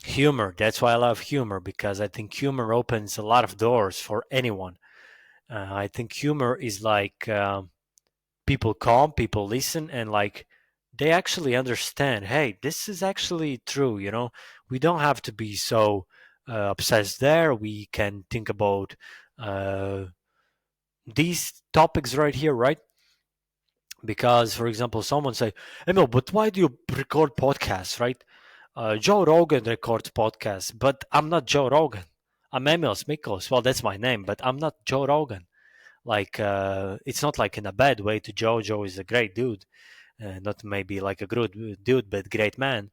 Humor. That's why I love humor, because I think humor opens a lot of doors for anyone. I think humor is like people calm, people listen, and like they actually understand. Hey, this is actually true. We don't have to be so obsessed there. We can think about uh, these topics right here, right? Because, for example, someone say, Emil, but why do you record podcasts, right? Joe Rogan records podcasts, but I'm not Joe Rogan. I'm Emil Smikos. Well, that's my name, but I'm not Joe Rogan. Like, it's not like in a bad way to Joe. Joe is a great dude. Not maybe like a good dude, but great man.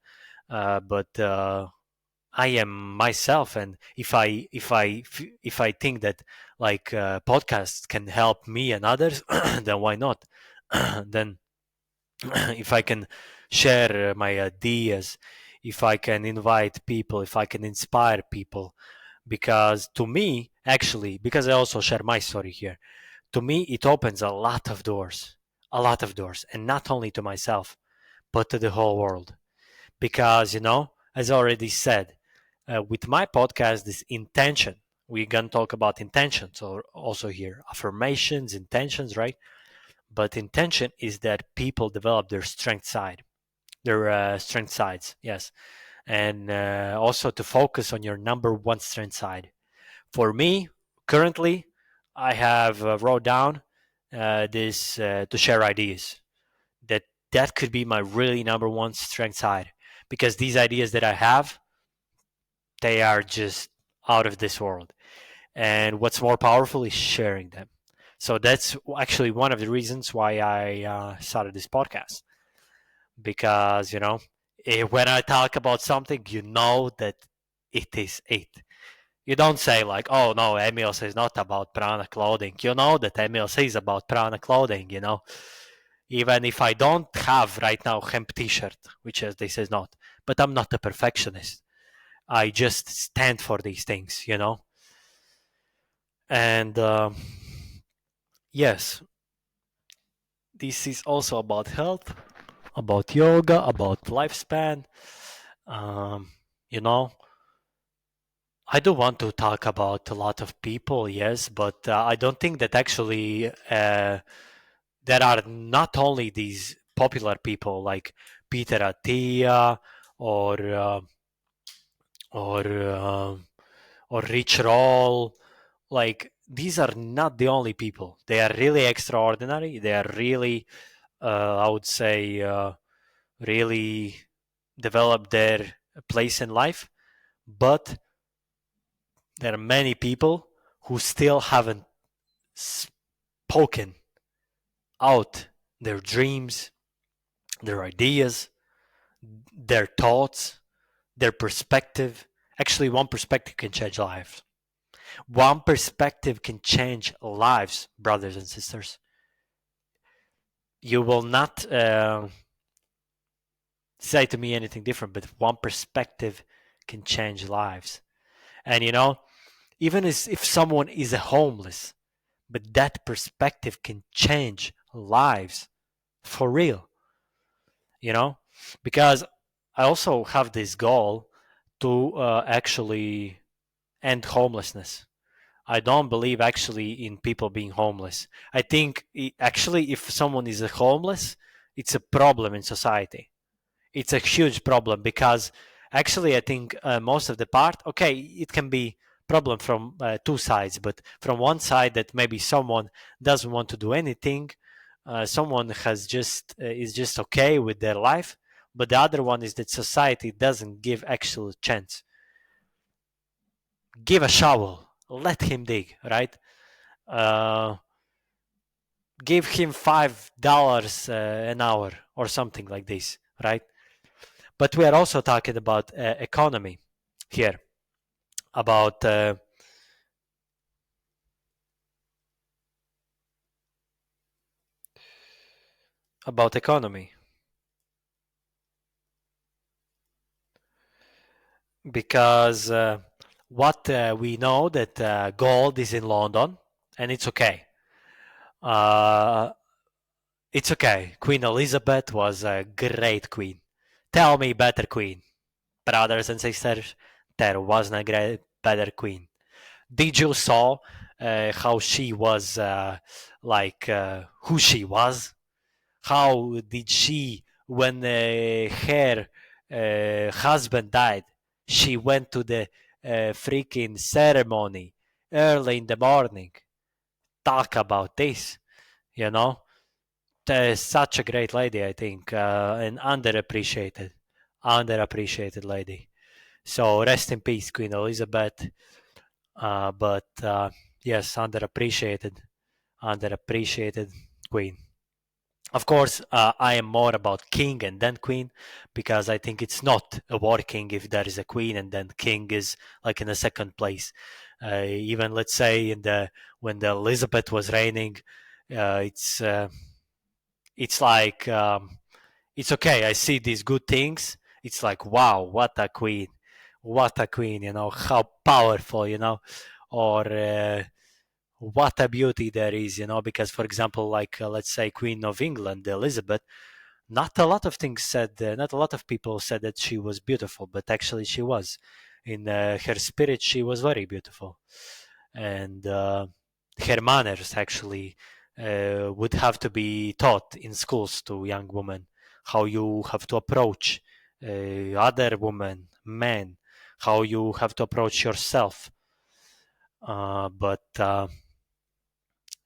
But I am myself, and if I think that like podcasts can help me and others, then why not? Then if I can share my ideas, if I can invite people, if I can inspire people, because to me, actually, because I also share my story here, to me it opens a lot of doors, and not only to myself, but to the whole world. Because as I already said, with my podcast, this intention, we're gonna talk about intentions or also here, affirmations, intentions, right? But intention is that people develop their strength sides, yes, and also to focus on your number one strength side. For me, currently, I have wrote down this to share ideas. That that could be my really number one strength side, because these ideas that I have, they are just out of this world. And what's more powerful is sharing them. So that's actually one of the reasons why I started this podcast, because when I talk about something, that it is it. You don't say like, oh no, Emil says not about Prana clothing. You know that Emil says about Prana clothing. Even if I don't have right now hemp T-shirt, which as they says not, but I'm not a perfectionist. I just stand for these things. And yes, this is also about health, about yoga, about lifespan. Um, you know, I do want to talk about a lot of people, yes, but I don't think that actually there are not only these popular people like Peter Attia or uh, or uh, or Rich Roll. Like these are not the only people. They are really extraordinary. They are really, I would say, really develop their place in life. But there are many people who still haven't spoken out their dreams, their ideas, their thoughts, their perspective. Actually, one perspective can change lives. One perspective can change lives, brothers and sisters. You will not say to me anything different, but one perspective can change lives. And even if someone is a homeless, but that perspective can change lives for real, you know, because I also have this goal to actually end homelessness. I don't believe actually in people being homeless. I think actually, if someone is homeless, it's a problem in society. It's a huge problem because actually, I think most of the part, okay, it can be problem from two sides, but from one side that maybe someone doesn't want to do anything, someone has just is just okay with their life, but the other one is that society doesn't give actual chance. Give a shovel, let him dig, right? Uh, give him $5 an hour or something like this, right? But we are also talking about economy here, about economy, because what we know that gold is in London, and it's okay. Uh, it's okay. Queen Elizabeth was a great queen. Tell me better queen, brothers and sisters. There wasn't a great better queen. Did you saw how she was who she was? How did she, when her husband died, she went to the freaking ceremony early in the morning? Talk about this, you know? Such a great lady, I think, and underappreciated lady. So rest in peace, Queen Elizabeth. But yes, underappreciated queen. Of course, I am more about king and then queen because I think it's not a working if there is a queen and then king is like in a second place. Even let's say in the when the Elizabeth was reigning, it's like it's okay. I see these good things. It's like wow, what a queen, what a queen! How powerful, or what a beauty there is, because for example, like let's say Queen of England, Elizabeth, not a lot of things said, not a lot of people said that she was beautiful, but actually she was. In her spirit, she was very beautiful, and her manners actually would have to be taught in schools to young women, how you have to approach other women, men, how you have to approach yourself. But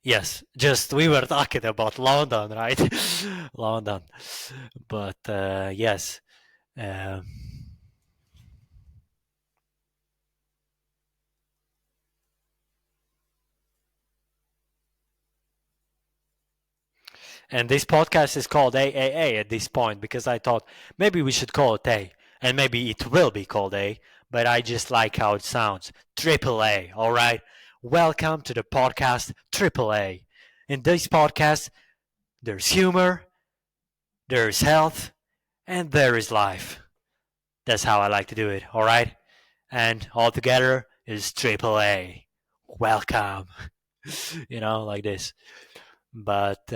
yes, just we were talking about London, right? London, but yes. Uh, and this podcast is called AAA at this point because I thought maybe we should call it A, and maybe it will be called A, but I just like how it sounds. Triple A, all right? Welcome to the podcast Triple A. In this podcast, there's humor, there's health, and there is life. That's how I like to do it, all right? And all together is Triple A. Welcome. Like this. But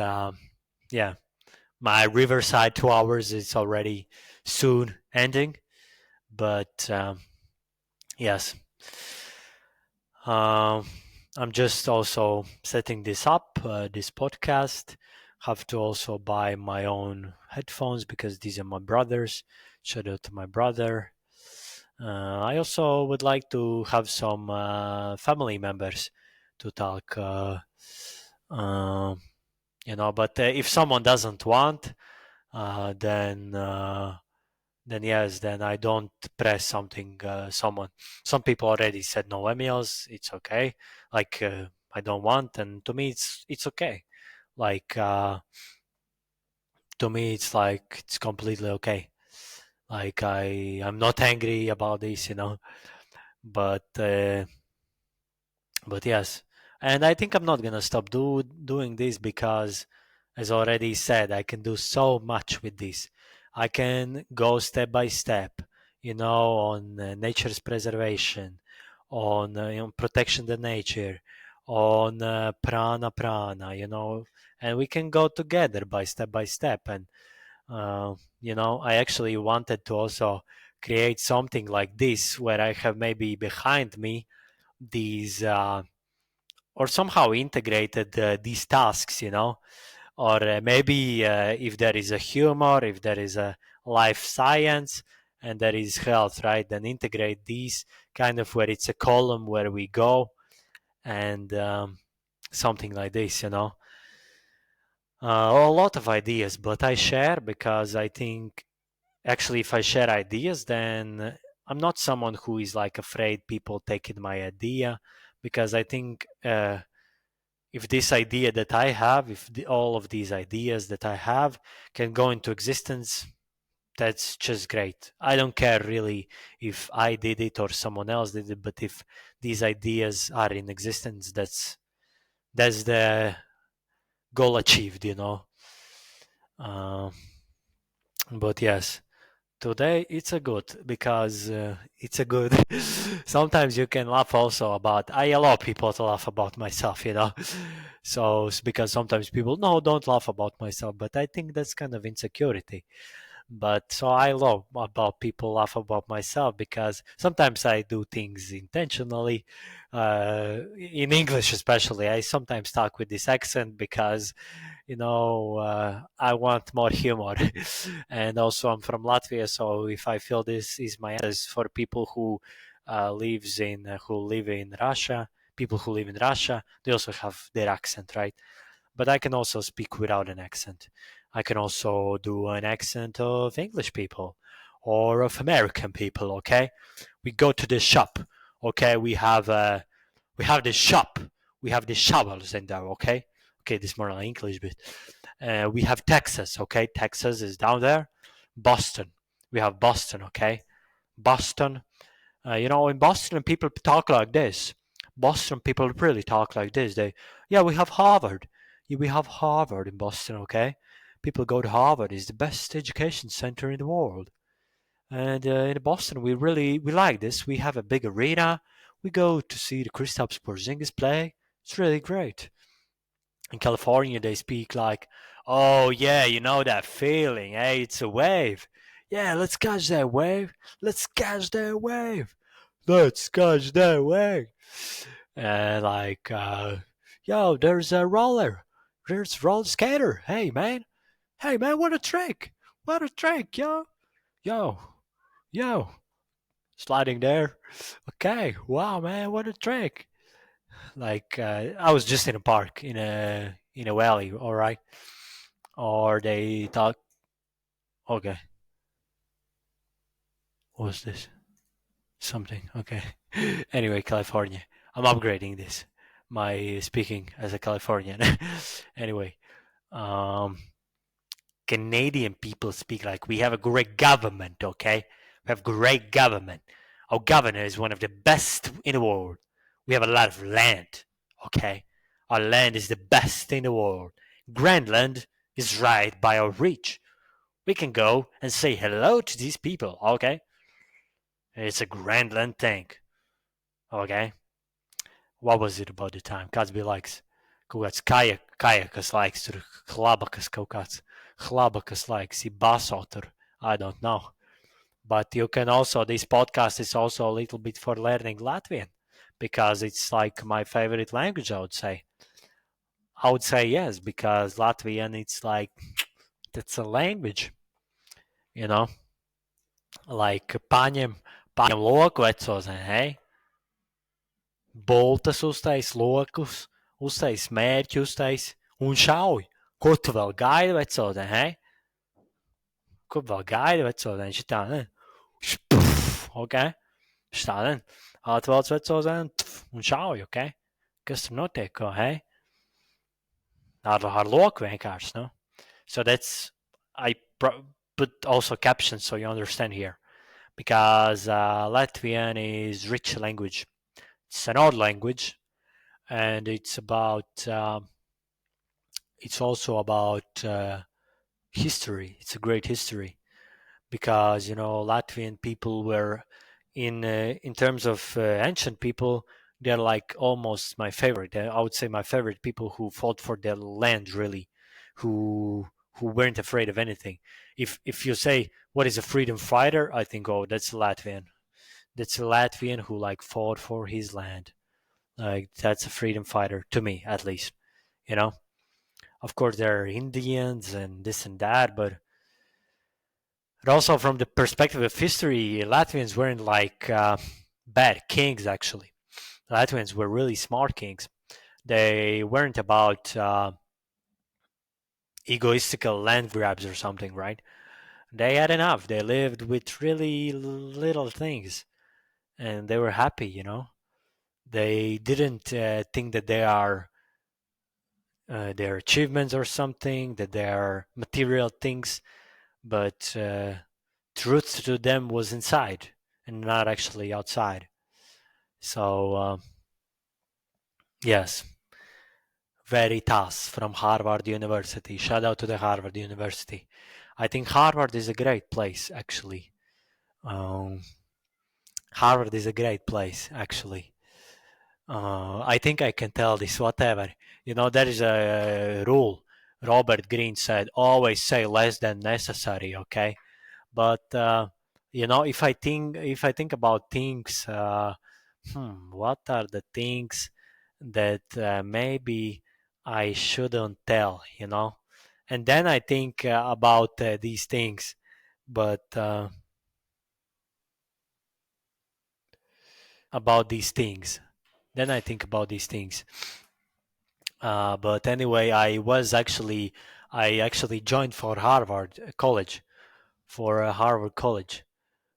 yeah, my Riverside 2 hours is already soon ending. But yes, um, I'm just also setting this up, this podcast. Have to also buy my own headphones because these are my brother's. Shout out to my brother. I also would like to have some family members to talk. Um, but if someone doesn't want, then yes, then I don't press something. Some people already said no emails. It's okay. Like I don't want, and to me, it's okay. Like to me it's like it's completely okay. Like I'm not angry about this, but yes, and I think I'm not gonna stop doing this because, as already said, I can do so much with this. I can go step by step, on nature's preservation, on protection the nature, on prana, and we can go together by step. And I actually wanted to also create something like this where I have maybe behind me these. Or somehow integrated these tasks, or maybe if there is a humor, if there is a life science, and there is health, right? Then integrate these kind of where it's a column where we go and something like this, a lot of ideas, but I share because I think actually if I share ideas, then I'm not someone who is like afraid people taking my idea because I think if this idea that I have, if all of these ideas that I have can go into existence, that's just great. I don't care really if I did it or someone else did it, but if these ideas are in existence, that's the goal achieved, Uh, but yes, today it's a good because it's a good. Sometimes you can laugh also about. I allow people to laugh about myself, So because sometimes people no, don't laugh about myself, but I think that's kind of insecurity. But so I love about people laugh about myself because sometimes I do things intentionally. In English, especially, I sometimes talk with this accent because I want more humor. And also, I'm from Latvia, so if I feel this is my answer for people who live in Russia, people who live in Russia, they also have their accent, right? But I can also speak without an accent. I can also do an accent of English people or of American people. Okay, we go to the shop. Okay, we have this shop. We have the shovels in there. Okay, this is more like English, but we have Texas. Okay, Texas is down there. Boston. We have Boston. Okay, Boston. In Boston, people talk like this. Boston people really talk like this. Yeah, we have Harvard. Yeah, we have Harvard in Boston. Okay, people go to Harvard. It's the best education center in the world. And in Boston, we like this. We have a big arena. We go to see the Kristaps Porzingis play. It's really great. In California, they speak like, "Oh yeah, you know that feeling? Hey, it's a wave. Yeah, let's catch that wave. Let's catch that wave. Let's catch that wave." And yo, there's a roller. There's a roller skater. Hey man. Hey man, what a trick. What a trick, yo. Yo. Yo. Sliding there. Okay. Wow, man, what a trick. I was just in a park in a valley, all right. Or they talk. Okay, what's this? Something. Okay. Anyway, California. I'm upgrading this. My speaking as a Californian. Anyway, um, Canadian people speak like we have a great government. Okay, we have great government. Our governor is one of the best in the world. We have a lot of land. Okay, our land is the best in the world. Greenland is right by our reach. We can go and say hello to these people. Okay, it's a Greenland thing. Okay, what was it about the time? Kāds bija laiks? Kaut kāds kajakas laiks, tur hlabakas kaut kāds. Hlabakas laiks, baso tur. I don't know. But you can also, this podcast is also a little bit for learning Latvian because it's like my favorite language, I would say. I would say yes, because Latvian, it's like, it's a language, you know? Like, paņem loku vecos, hei? Boltas uztais, lokus, uztais mērķi, uztais un šauj. Ko tu vēl gaidi, vecotē, hei? Ko vēl gaidi, vecotē? Šitā, ne? Ok? Šitā, ne? Atvelc vecotē un šauj, ok? Kas tur notiek, ko, hei? Ar loku vienkārši, no? So that's I put also captions so you understand here, because Latvian is rich language. It's an old language, and it's also about history. It's a great history, because Latvian people were in terms of ancient people, they're like almost my favorite. I would say my favorite people who fought for their land, really, who weren't afraid of anything. If you say what is a freedom fighter, I think, oh, that's a Latvian. That's a Latvian who like fought for his land. Like, that's a freedom fighter to me, at least. You know, of course there are Indians and this and that, but also from the perspective of history, Latvians weren't like bad kings. Actually, Latvians were really smart kings. They weren't about egoistical land grabs or something, right? They had enough. They lived with really little things, and they were happy. They didn't think that they are their achievements or something, that they are material things, but truth to them was inside and not actually outside. So, yes, Veritas from Harvard University. Shout out to the Harvard University. I think Harvard is a great place, actually. Um, Harvard is a great place, actually. I think I can tell this, whatever. There is a rule. Robert Greene said, always say less than necessary, okay? But if I think about things, what are the things that maybe I shouldn't tell? And then I think about these things, but about these things. Then I think about these things. But anyway, I actually joined for Harvard College, for Harvard College,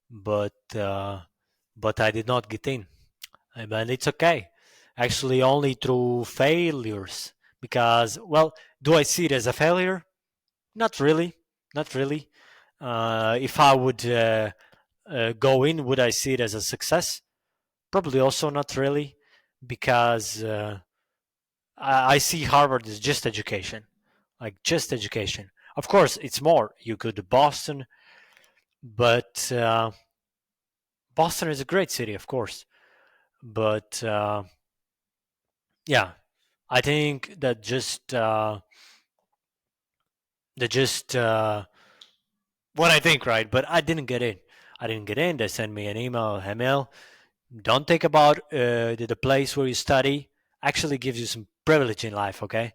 but but I did not get in. And it's okay. Actually, only through failures. Because, well, do I see it as a failure? Not really. Not really. If I would go in, would I see it as a success? Probably also not really, because I see Harvard as just education, like just education. Of course, it's more. You go to Boston, but Boston is a great city, of course. But yeah, I think that just what I think, right? But I didn't get in. I didn't get in. They sent me an email. Emil, don't think about the place where you study. Actually, gives you some privilege in life, okay?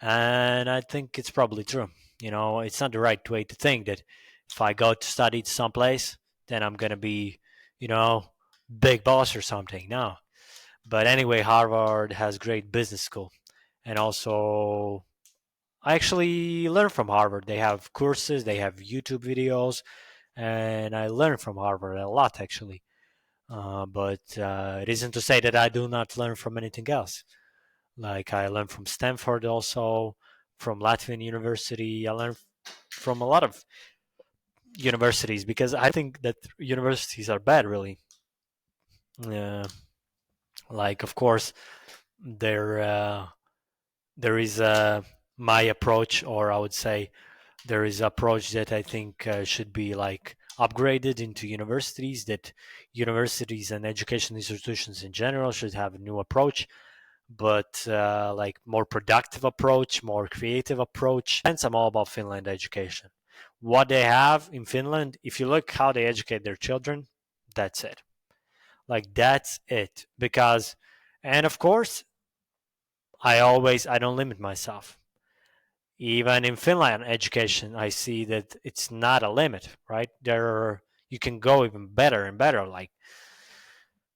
And I think it's probably true. It's not the right way to think that if I go to study to someplace, then I'm gonna be, you know, big boss or something. No. But anyway, Harvard has great business school, and also I actually learn from Harvard. They have courses, they have YouTube videos, and I learn from Harvard a lot actually. But it isn't to say that I do not learn from anything else. Like, I learned from Stanford also, from Latvian University. I learned from a lot of universities, because I think that universities are bad, really. Uh, like, of course, there there is my approach, or I would say there is approach that I think should be like upgraded into universities. That universities and education institutions in general should have a new approach, but like more productive approach, more creative approach. Hence, I'm all about Finland education. What they have in Finland, if you look how they educate their children, that's it. Like, that's it. Because, and of course, I don't limit myself. Even in Finland education, I see that it's not a limit, right? You can go even better and better. Like,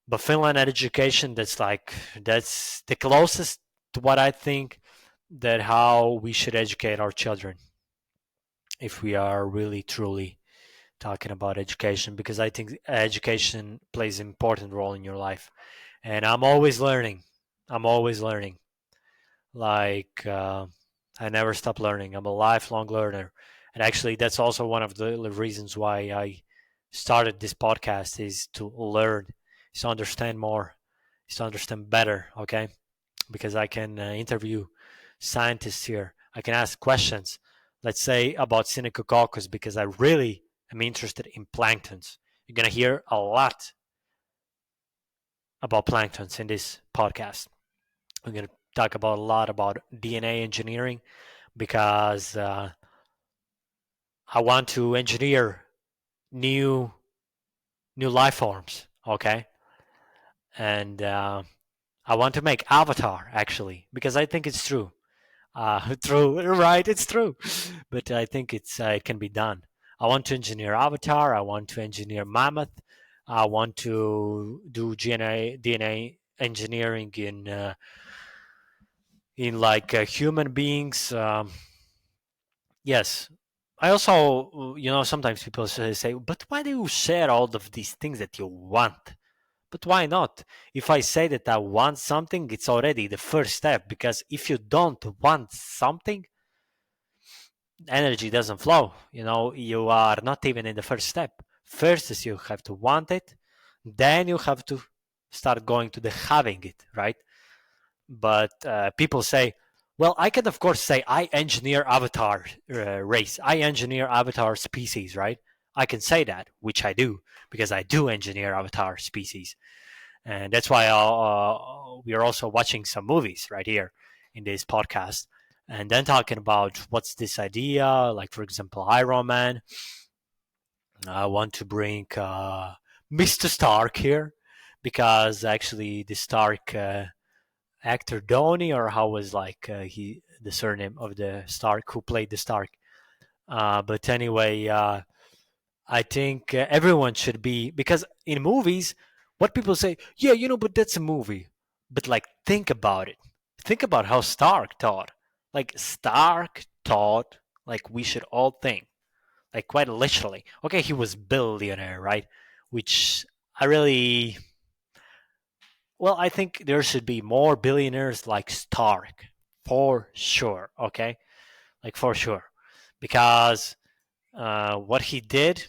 but Finland education, that's the closest to what I think that how we should educate our children, if we are really truly talking about education, because I think education plays an important role in your life, and I'm always learning. I'm always learning. Like, I never stop learning. I'm a lifelong learner, And actually, that's also one of the reasons why I started this podcast, is to learn, is to understand more, is to understand better. Okay, because I can interview scientists here. I can ask questions, let's say about Synechococcus, because I really am interested in planktons. You're gonna hear a lot about planktons in this podcast. We're gonna talk about a lot about DNA engineering, because I want to engineer new new life forms. Okay, and I want to make Avatar actually, because I think it's true. True, right? It's true, but I think it can be done. I want to engineer Avatar. I want to engineer Mammoth. I want to do DNA engineering in like human beings. Yes. I also, sometimes people say, but why do you share all of these things that you want? But why not? If I say that I want something, it's already the first step, because if you don't want something, energy doesn't flow. You are not even in the first step. First is you have to want it, then you have to start going to the having it, right? But people say, well, I can of course say I engineer avatar race, I engineer avatar species, right? I can say that, which I do, because I do engineer avatar species. And that's why we are also watching some movies right here in this podcast, and then talking about what's this idea, like for example Iron Man. I want to bring Mr. Stark here, because actually the Stark actor Donnie, or how was like he the surname of the Stark who played the Stark. But anyway, I think everyone should be, because in movies, what people say, yeah, but that's a movie. But like, think about it. Think about how Stark thought. Like Stark thought, like we should all think, like quite literally. Okay, he was billionaire, right? Which I really, well, I think there should be more billionaires like Stark, for sure. Okay, like for sure, because what he did,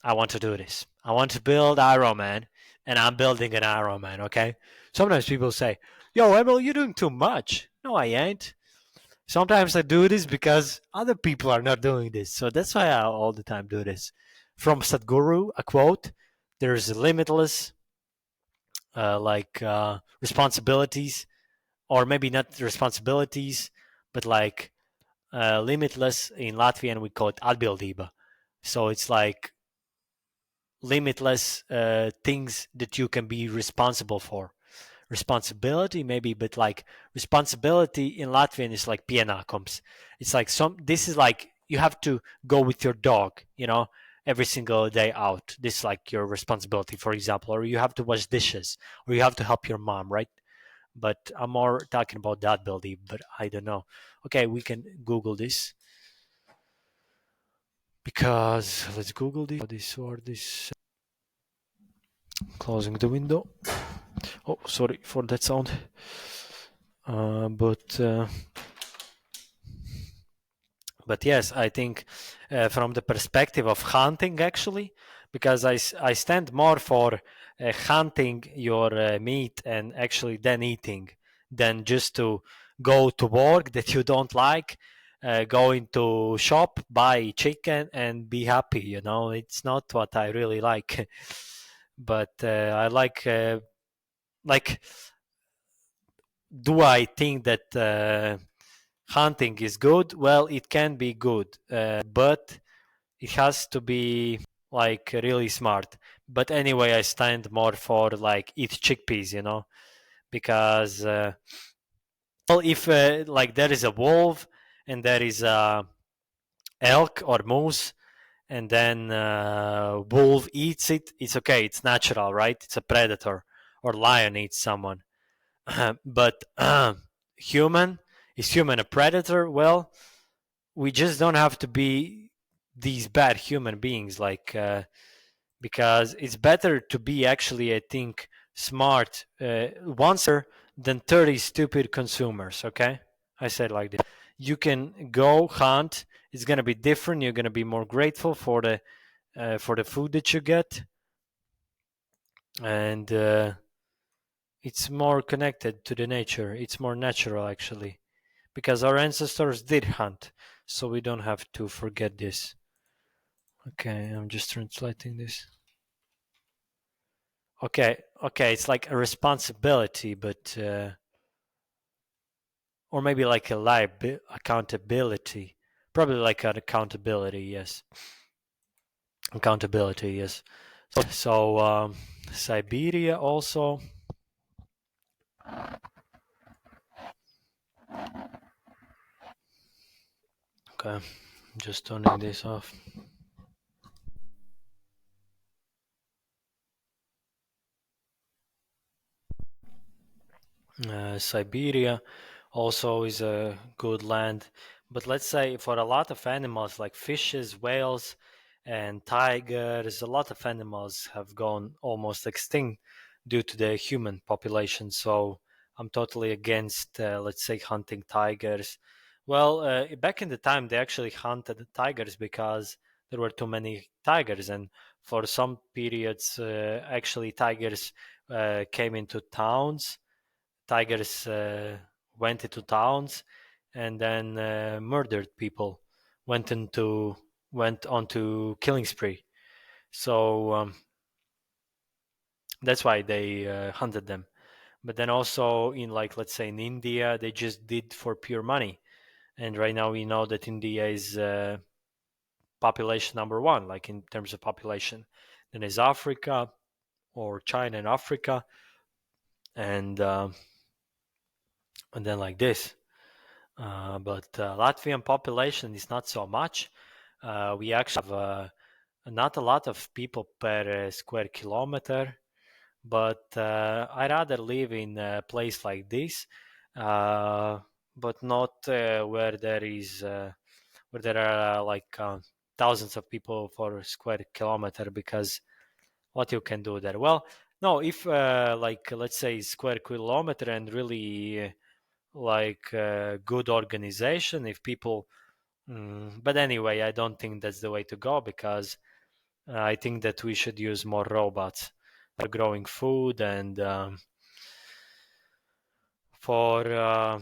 I want to do this. I want to build Iron Man, and I'm building an Iron Man. Okay. Sometimes people say, "Yo, Emil, you're doing too much." No, I ain't. Sometimes I do this because other people are not doing this, so that's why I all the time do this. From Sadhguru, a quote: "There's limitless, responsibilities, or maybe not responsibilities, but like limitless. In Latvian, we call it atbildība. So it's like limitless things that you can be responsible for. Responsibility maybe, but like responsibility in Latvian is like pienākums. It's like this is like you have to go with your dog, every single day out. This is like your responsibility, for example, or you have to wash dishes, or you have to help your mom, right? But I'm more talking about that building, but I don't know. Okay, we can Google this, because let's Google this. Closing the window. Oh, sorry for that sound. But yes, I think from the perspective of hunting, actually, because I stand more for hunting your meat and actually then eating, than just to go to work that you don't like, go into shop, buy chicken and be happy. It's not what I really like. But I like, do I think that hunting is good? Well, it can be good, but it has to be like really smart. But anyway, I stand more for like eat chickpeas, because well, if like there is a wolf and there is a elk or moose, and then wolf eats it, it's okay, it's natural, right? It's a predator. Or lion eats someone. But human, is human a predator? Well, we just don't have to be these bad human beings, like because it's better to be actually, I think, smart once than 30 stupid consumers. Okay, I said like this. You can go hunt It's gonna be different. You're gonna be more grateful for the food that you get, and it's more connected to the nature. It's more natural actually, because our ancestors did hunt, so we don't have to forget this. Okay, I'm just translating this. Okay, okay, it's like a responsibility, but or maybe like a accountability. Probably like an accountability, yes. Accountability, yes. So Siberia also. Okay, just turning this off. Siberia also is a good land, but let's say for a lot of animals like fishes, whales, and tigers, a lot of animals have gone almost extinct due to the human population. So I'm totally against, let's say, hunting tigers. Well, back in the time, they actually hunted tigers because there were too many tigers, and for some periods, actually, tigers came into towns. Tigers went into towns and then murdered people. Went into went onto killing spree. So that's why they hunted them. But then also in, like, let's say in India, they just did for pure money. And right now we know that India is population number one, like in terms of population. Then is Africa, or China and Africa, and uh, and then like this. But Latvian population is not so much. We actually have not a lot of people per square kilometer, but I rather live in a place like this, uh, but not where there are thousands of people for a square kilometer, because what you can do there? Well, no, if like let's say square kilometer and really good organization, if people but anyway, I don't think that's the way to go, because I think that we should use more robots for growing food, and for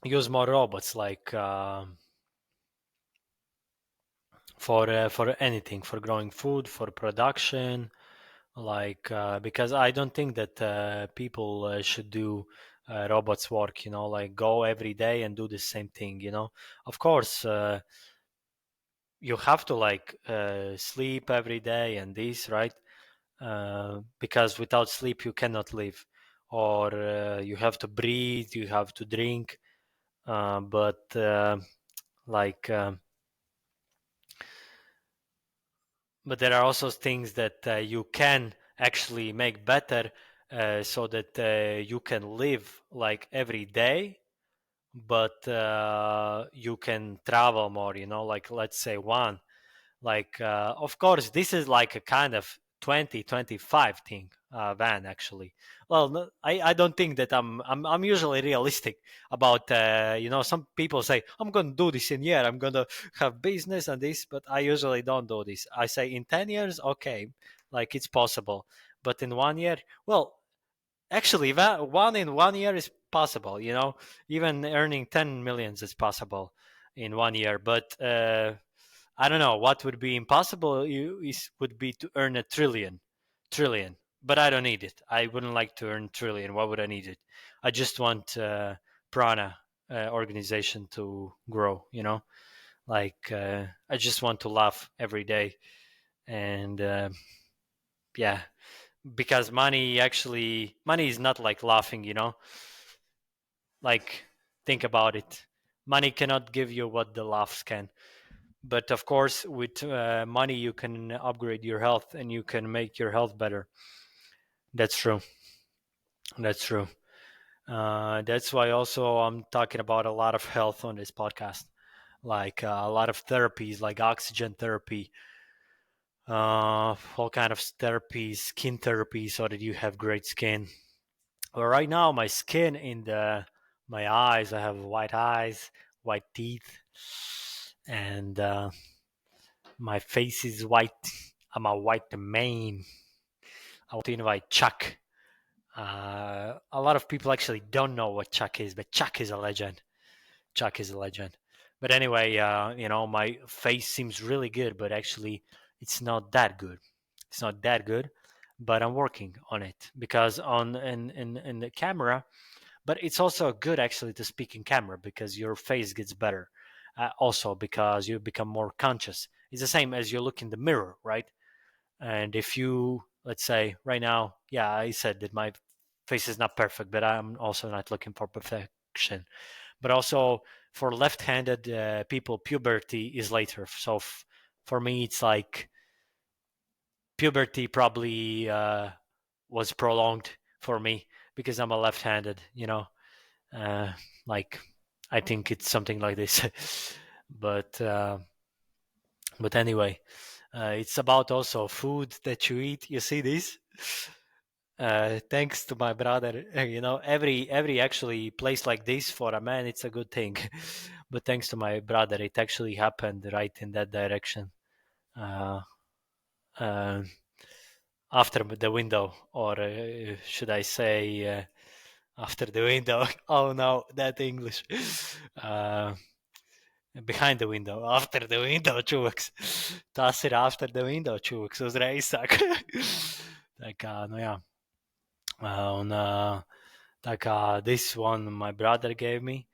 use more robots, like for anything, for growing food, for production, because I don't think that people should do robots work, like go every day and do the same thing. Of course, you have to sleep every day and this, right? Because without sleep you cannot live, or you have to breathe, you have to drink, but like but there are also things that you can actually make better, so that you can live like every day, but you can travel more, like let's say one, of course this is like a kind of 2025 thing, van actually. Well, no, I don't think that I'm usually realistic about, some people say I'm gonna do this in year, I'm gonna have business and this, but I usually don't do this. I say in 10 years, okay, like it's possible, but in 1 year, well, actually, that one in 1 year is possible. Even earning 10 millions is possible in 1 year. But I don't know what would be impossible. Would be to earn a trillion. But I don't need it. I wouldn't like to earn trillion. Why would I need it? I just want Prana organization to grow. I just want to laugh every day, and yeah, because money is not like laughing, like, think about it. Money cannot give you what the laughs can, but of course with money you can upgrade your health and you can make your health better. That's true. That's true. That's why also I'm talking about a lot of health on this podcast, like a lot of therapies, like oxygen therapy, all kind of therapies, skin therapy, so that you have great skin. Well, right now my skin in the my eyes, I have white eyes, white teeth, and my face is white. I'm a white man. I want to invite Chuck. A lot of people actually don't know what Chuck is, but Chuck is a legend. Chuck is a legend. But anyway, my face seems really good, but actually, it's not that good. It's not that good, but I'm working on it because on in the camera. But it's also good actually to speak in camera because your face gets better. Also because you become more conscious. It's the same as you look in the mirror, right? And if you, let's say, right now, yeah, I said that my face is not perfect, but I'm also not looking for perfection. But also for left-handed people, puberty is later. So for me, it's like puberty probably was prolonged for me because I'm a left-handed. Uh, like I think it's something like this. but but anyway, it's about also food that you eat. You see this? Thanks to my brother, every actually place like this for a man, it's a good thing. But thanks to my brother, it actually happened right in that direction. Uh, uh, After the window, or should I say, after the window? Oh no, that English. Uh, Behind the window, after the window, čuks. Tas ir after the window, čuks, uzreiz saka. Tā kā, nu jā. Un tā kā this one my brother gave me,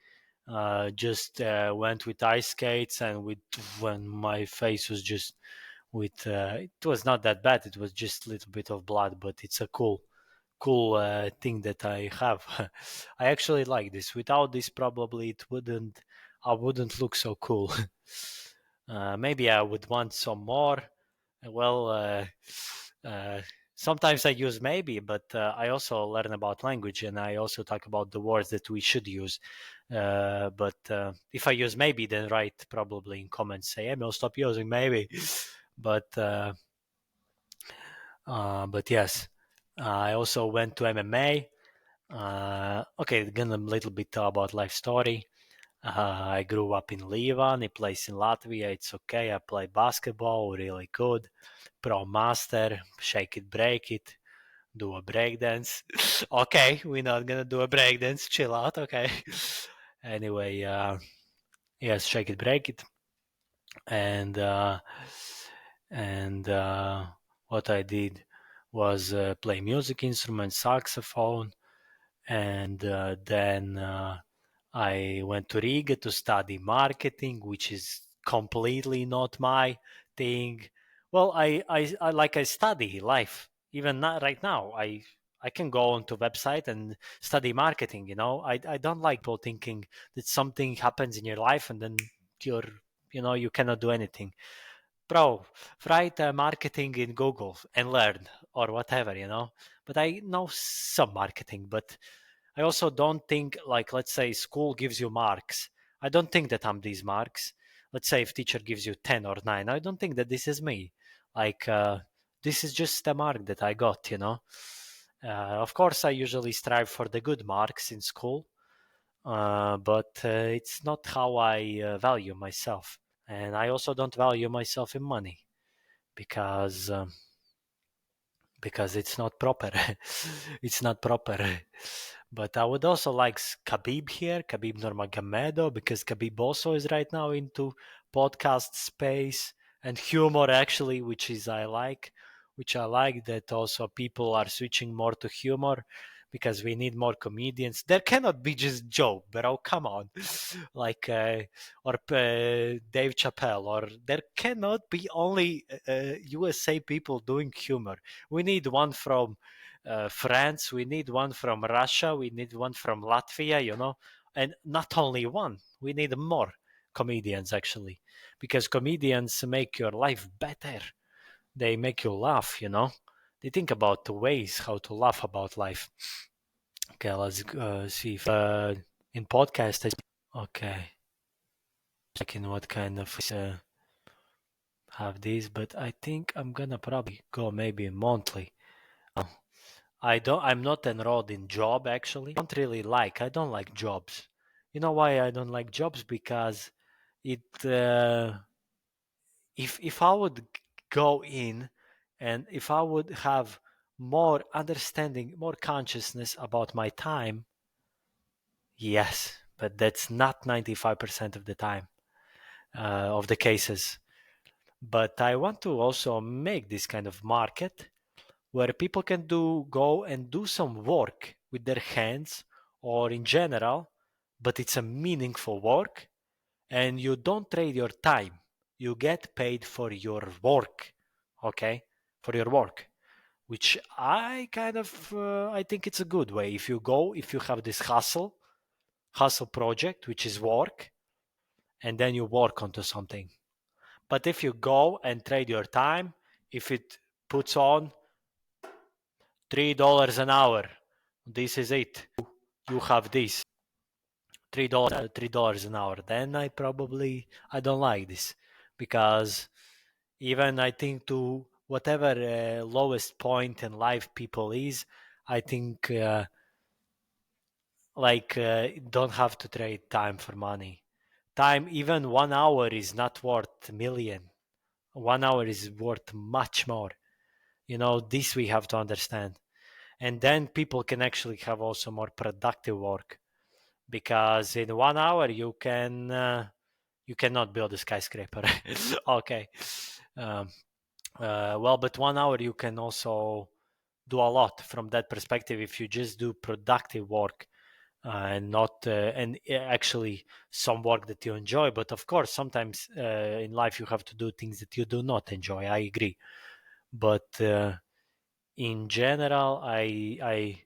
just went with ice skates and with when my face was just with it was not that bad, it was just a little bit of blood, but it's a cool thing that I have. I actually like this. Without this, probably I wouldn't look so cool. Maybe I would want some more. Well, uh, sometimes I use maybe, but I also learn about language and I also talk about the words that we should use. But if I use maybe, then write probably in comments say, Emil, stop using maybe. But but yes, I also went to MMA. Okay, again a little bit about life story. I grew up in Lievan, a place in Latvia. It's okay. I play basketball really good. Pro master, shake it, break it, do a breakdance. Okay, we're not gonna do a breakdance. Chill out, okay. Anyway, yes, shake it, break it, and and what I did was play music instruments, saxophone, and then I went to Riga to study marketing, which is completely not my thing. Well, I like I study life. Even not right now, I can go onto website and study marketing. I don't like people thinking that something happens in your life and then you're you cannot do anything. Bro, write marketing in Google and learn or whatever. But I know some marketing, but I also don't think like let's say school gives you marks. I don't think that I'm these marks. Let's say if teacher gives you 10 or 9, I don't think that this is me. Like this is just a mark that I got. Of course I usually strive for the good marks in school, but it's not how I value myself. And I also don't value myself in money because it's not proper. It's not proper. But I would also like Khabib here, Khabib Nurmagomedov, because Khabib also is right now into podcast space and humor, actually, which I like that also people are switching more to humor because we need more comedians. There cannot be just joke, bro. Come on, like or Dave Chappelle, or there cannot be only USA people doing humor. We need one from France, we need one from Russia, we need one from Latvia, and not only one, we need more comedians actually, because comedians make your life better. They make you laugh. They think about the ways how to laugh about life. Okay, let's see if in podcast. Okay, checking what kind of have these, but I think I'm gonna probably go maybe monthly. I'm not enrolled in job actually. I don't like jobs. You know why I don't like jobs? Because it if I would go in and if I would have more understanding, more consciousness about my time, yes, but that's not 95% of the time of the cases. But I want to also make this kind of market where people can go and do some work with their hands or in general, but it's a meaningful work and you don't trade your time. You get paid for your work, okay? For your work, which I kind of I think it's a good way. If you have this hustle project, which is work, and then you work onto something. But if you go and trade your time, if it puts on $3 an hour, this is it. You have this $3 an hour. Then I don't like this because even I think to whatever lowest point in life people is, I think don't have to trade time for money. Time, even 1 hour is not worth a million. 1 hour is worth much more. This we have to understand. And then people can actually have also more productive work because in 1 hour you cannot build a skyscraper. Okay. Um, well, but 1 hour you can also do a lot from that perspective if you just do productive work and not and actually some work that you enjoy. But of course, sometimes in life you have to do things that you do not enjoy. I agree, but in general, I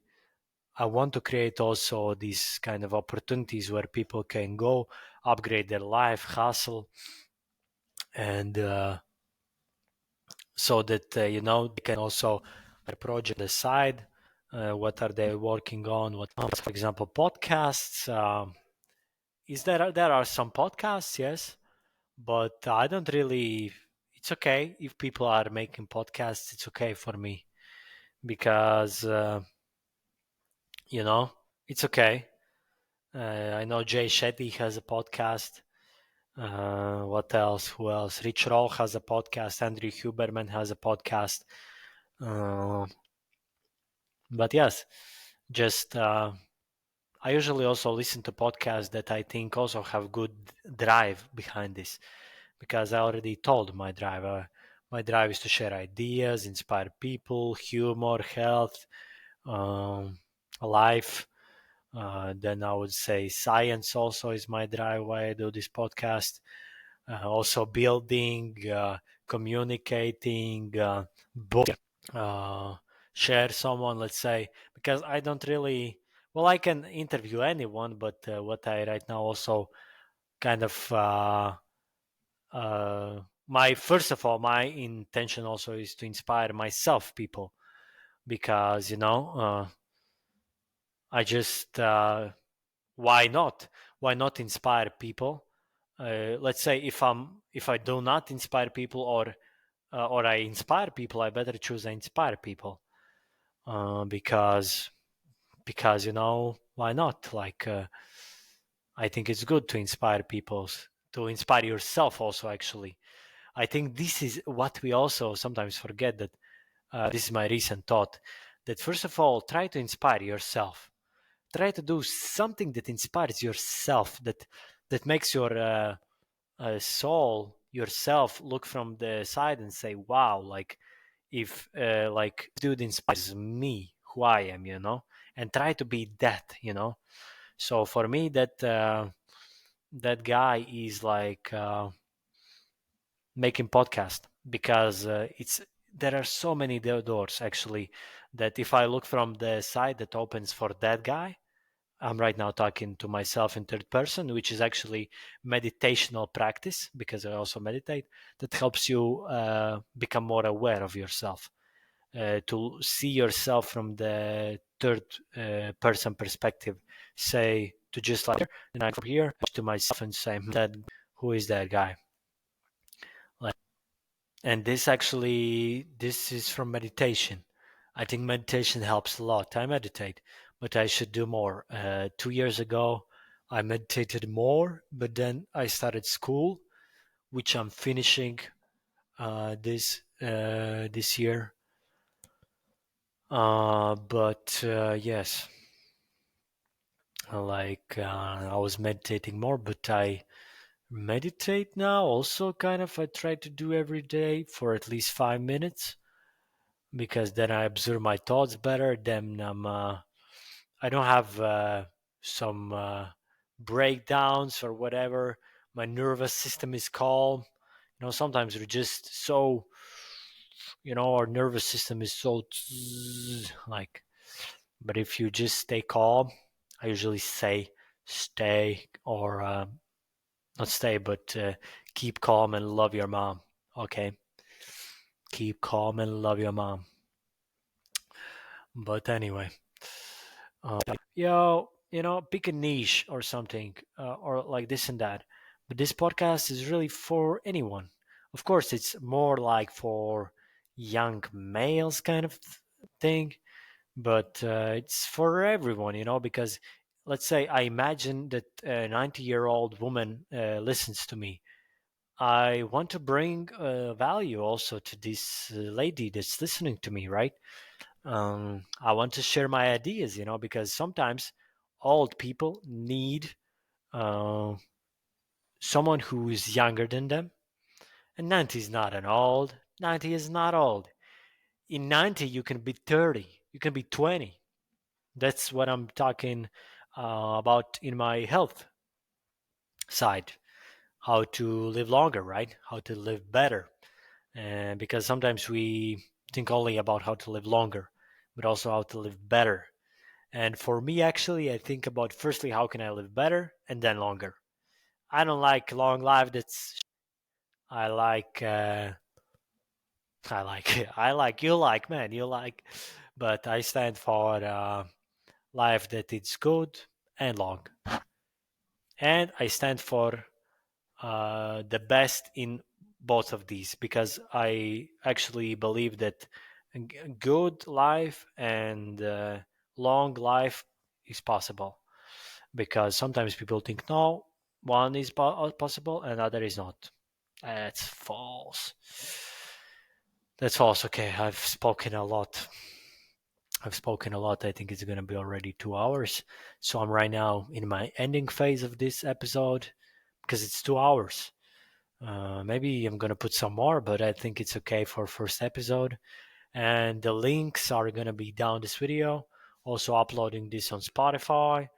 want to create also these kind of opportunities where people can go upgrade their life, hustle, and so that they can also a project aside. What are they working on? What, for example, podcasts? Is there are some podcasts, yes, but I don't really. It's okay if people are making podcasts. It's okay for me because you know it's okay. I know Jay Shetty has a podcast. What else? Who else? Rich Roll has a podcast. Andrew Huberman has a podcast. Uh, but yes, just I usually also listen to podcasts that I think also have good drive behind this because I already told my drive. My drive is to share ideas, inspire people, humor, health, um, life. Then I would say science also is my drive why I do this podcast. Also building, communicating, book, uh, share someone, let's say, because I don't really, well, I can interview anyone, but what I right now also kind of, my, first of all, my intention also is to inspire myself, people, because, I just, why not? Why not inspire people? Let's say if I do not inspire people or I inspire people, I better choose I inspire people because why not? Like I think it's good to inspire people, to inspire yourself also. Actually, I think this is what we also sometimes forget that this is my recent thought that first of all try to inspire yourself. Try to do something that inspires yourself, that makes your soul yourself look from the side and say wow, like if like dude inspires me who I am, and try to be that, so for me that guy is like making podcast because it's there are so many doors actually that if I look from the side that opens for that guy. I'm right now talking to myself in third person, which is actually meditational practice because I also meditate. That helps you become more aware of yourself, to see yourself from the third person perspective. Say to just like, and I go here to myself and say, "That who is that guy?" Like, and this is from meditation. I think meditation helps a lot. I meditate, but I should do more. 2 years ago, I meditated more, but then I started school, which I'm finishing this year. But yes, I was meditating more, but I meditate now also kind of. I try to do every day for at least 5 minutes because then I observe my thoughts better. Then I don't have some breakdowns or whatever. My nervous system is calm. Sometimes we're just so, our nervous system is so like. But if you just stay calm, I usually say stay or not stay, but keep calm and love your mom. Okay, keep calm and love your mom. But anyway, uh, pick a niche or something, or like this and that. But this podcast is really for anyone. Of course, it's more like for young males kind of thing, but it's for everyone, because let's say I imagine that a 90-year-old woman listens to me. I want to bring value also to this lady that's listening to me, right? I want to share my ideas, because sometimes old people need uh, someone who is younger than them. And 90 is not an old. 90 is not old. In 90, you can be 30, you can be 20. That's what I'm talking about in my health side. How to live longer, right? How to live better. And because sometimes we think only about how to live longer, but also how to live better. And for me, actually, I think about firstly, how can I live better and then longer. I don't like long life. I like, I like, you like, man, you like, but I stand for life that it's good and long. And I stand for the best in both of these because I actually believe that good life and long life is possible. Because sometimes people think no, one is possible and other is not. That's false. That's false. Okay, I've spoken a lot. I think it's going to be already 2 hours. So I'm right now in my ending phase of this episode because it's 2 hours. Maybe I'm going to put some more, but I think it's okay for first episode. And the links are going to be down this video. Also uploading this on Spotify,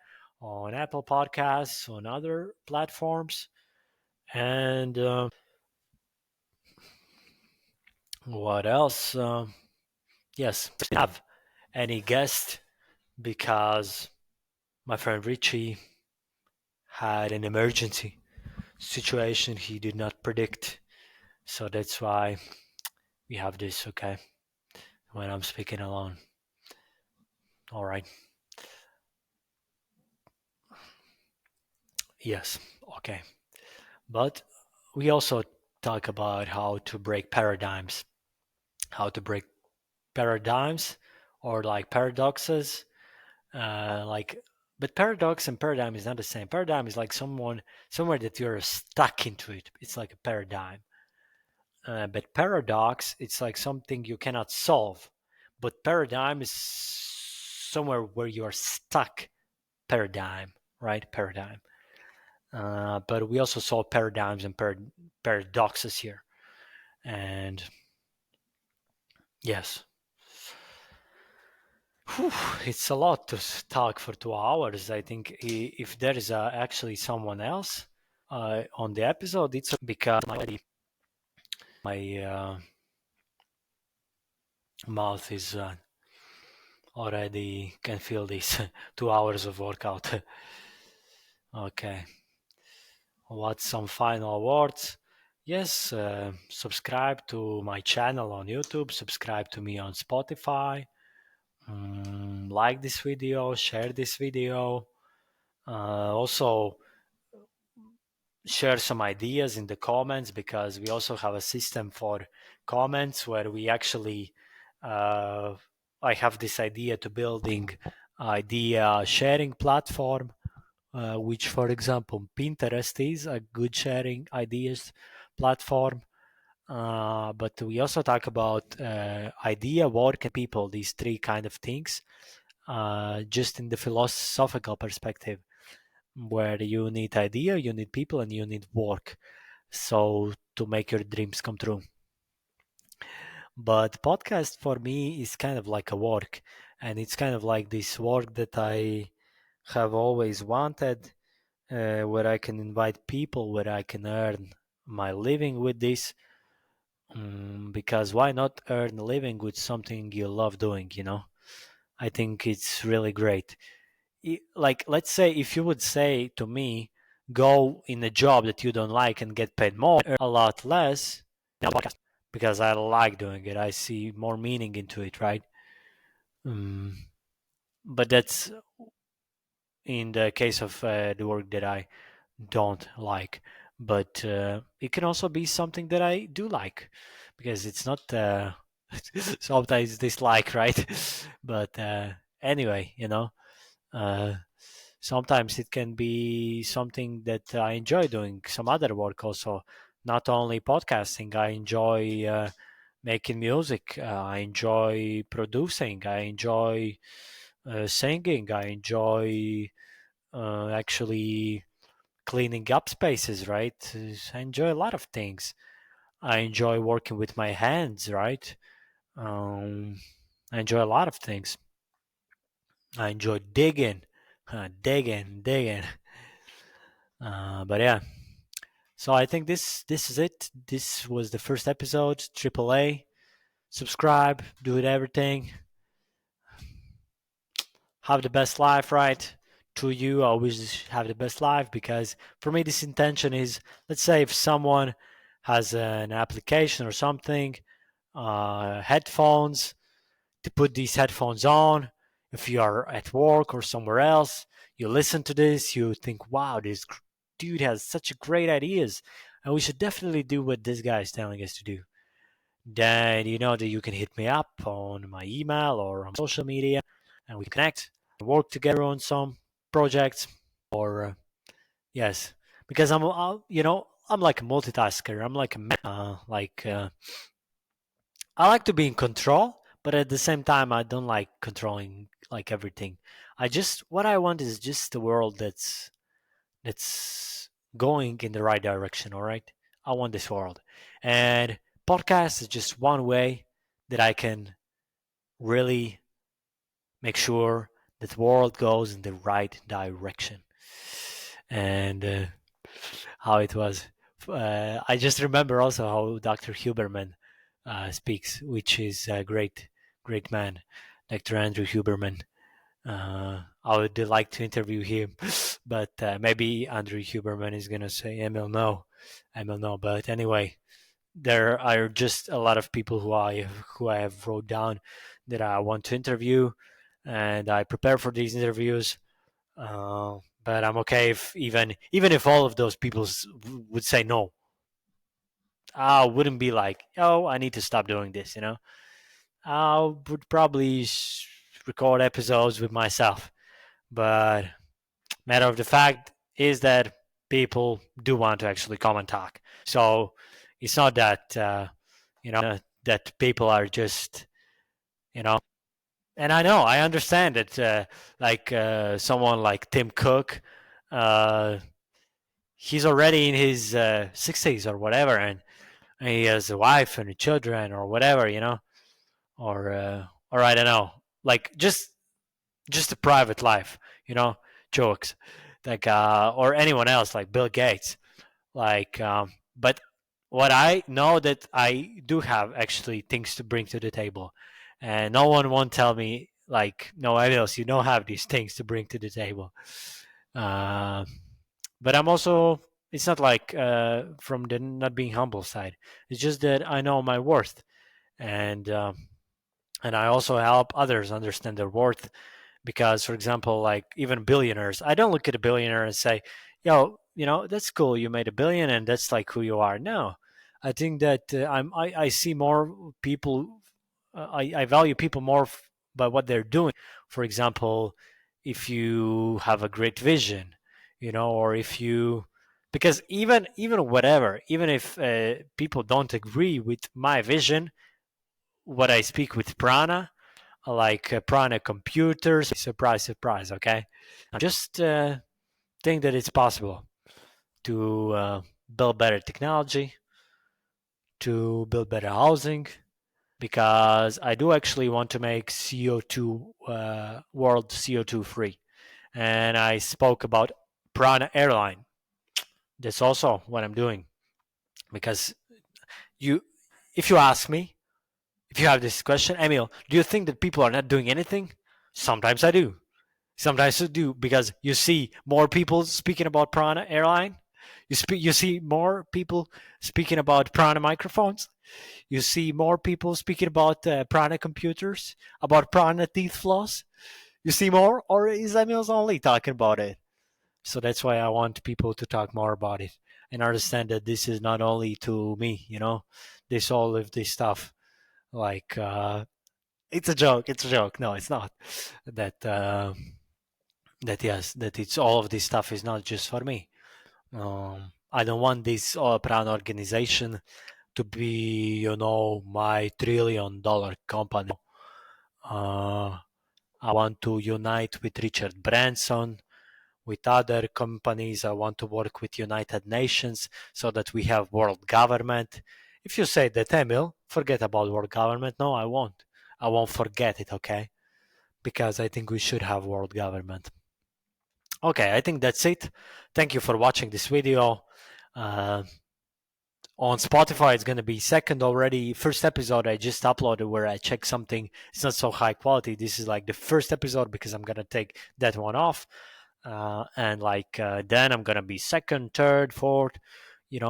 on Apple Podcasts, on other platforms. And what else? Yes, have any guest because my friend Richie had an emergency situation he did not predict. So that's why we have this, okay? When I'm speaking alone. All right. Yes, okay. But we also talk about how to break paradigms, how to break paradigms or like paradoxes. Like, but paradox and paradigm is not the same. Paradigm is like somewhere that you're stuck into it. It's like a paradigm. But paradox, it's like something you cannot solve. But paradigm is somewhere where you are stuck. Paradigm, right? Paradigm. But we also saw paradigms and paradoxes here. And yes, whew, it's a lot to talk for 2 hours. I think if there is actually someone else on the episode, it's because my mouth is already can feel these 2 hours of workout. Okay, what's some final words? Yes, subscribe to my channel on YouTube, subscribe to me on Spotify, like this video, share this video. Also, share some ideas in the comments because we also have a system for comments where we actually I have this idea to building idea sharing platform which, for example, Pinterest is a good sharing ideas platform. But we also talk about idea, work, and people. These three kind of things, just in the philosophical perspective, where you need idea, you need people, and you need work. So to make your dreams come true. But podcast for me is kind of like a work, and it's kind of like this work that I have always wanted, where I can invite people, where I can earn my living with this. Because why not earn a living with something you love doing? I think it's really great. Like, let's say if you would say to me, go in a job that you don't like and get paid more, earn a lot less, podcast, because I like doing it. I see more meaning into it, right? Um, but that's in the case of the work that I don't like. But it can also be something that I do like, because it's not sometimes dislike, right? But anyway, uh, sometimes it can be something that I enjoy doing. Some other work also, not only podcasting. I enjoy making music. I enjoy producing. I enjoy singing. I enjoy actually cleaning up spaces, right? I enjoy a lot of things. I enjoy working with my hands, right? Um, I enjoy a lot of things. I enjoy digging, digging. But yeah, so I think this is it. This was the first episode, AAA. Subscribe, do it everything. Have the best life, right? To you, I always have the best life, because for me, this intention is, let's say if someone has an application or something, headphones, to put these headphones on. If you are at work or somewhere else, you listen to this, you think, wow, this dude has such great ideas, and we should definitely do what this guy is telling us to do. Then you know that you can hit me up on my email or on social media, and we connect, work together on some projects. Or yes, because I'm like a multitasker. I'm like I like to be in control, but at the same time, I don't like controlling like everything. What I want is just a world that's going in the right direction. All right, I want this world, and podcast is just one way that I can really make sure that the world goes in the right direction. And how it was. I just remember also how Dr. Huberman speaks, which is a great man, Dr. Andrew Huberman. I would like to interview him, but maybe Andrew Huberman is gonna say, "Emil, no, Emil, no." But anyway, there are just a lot of people who I have wrote down that I want to interview, and I prepare for these interviews. But I'm okay if even if all of those people would say no, I wouldn't be like, oh, I need to stop doing this. I would probably record episodes with myself. But matter of the fact is that people do want to actually come and talk. So it's not that that people are just you know. And I understand that like someone like Tim Cook. Uh, he's already in his 60s or whatever, and he has a wife and children or whatever, or I don't know, like just a private life, jokes, like or anyone else like Bill Gates, like but what I know that I do have actually things to bring to the table, and no one won't tell me like no else you don't have these things to bring to the table. Uh, but I'm also, it's not like from the not being humble side. It's just that I know my worth, and and I also help others understand their worth. Because, for example, like even billionaires, I don't look at a billionaire and say, "Yo, that's cool. You made a billion, and that's like who you are." No, I think that I see more people. I value people more by what they're doing. For example, if you have a great vision, or if you, because even whatever, even if people don't agree with my vision, what I speak with prana, like prana computers, surprise, surprise, okay? I just think that it's possible to build better technology, to build better housing, because I do actually want to make CO2 world CO2 free. And I spoke about Prana Airline. That's also what I'm doing, because you, if you ask me, if you have this question, Emil, do you think that people are not doing anything? Sometimes I do. Sometimes I do, because you see more people speaking about Prana Airline. You see more people speaking about Prana microphones. You see more people speaking about Prana computers, about Prana teeth floss. You see more, or is Emil's only talking about it? So that's why I want people to talk more about it and understand that this is not only to me, this all of this stuff. Like, it's a joke. It's a joke. No, it's not. That, yes, that it's all of this stuff is not just for me. I don't want this Pran organization to be, my $1 trillion company. Uh, I want to unite with Richard Branson, with other companies. I want to work with United Nations so that we have world government. If you say that, Emil, forget about world government. No, I won't. I won't forget it, okay? Because I think we should have world government. Okay, I think that's it. Thank you for watching this video. Uh, on Spotify, it's going to be second already. First episode I just uploaded where I checked something. It's not so high quality. This is like the first episode because I'm going to take that one off. And then I'm going to be second, third, fourth, yes,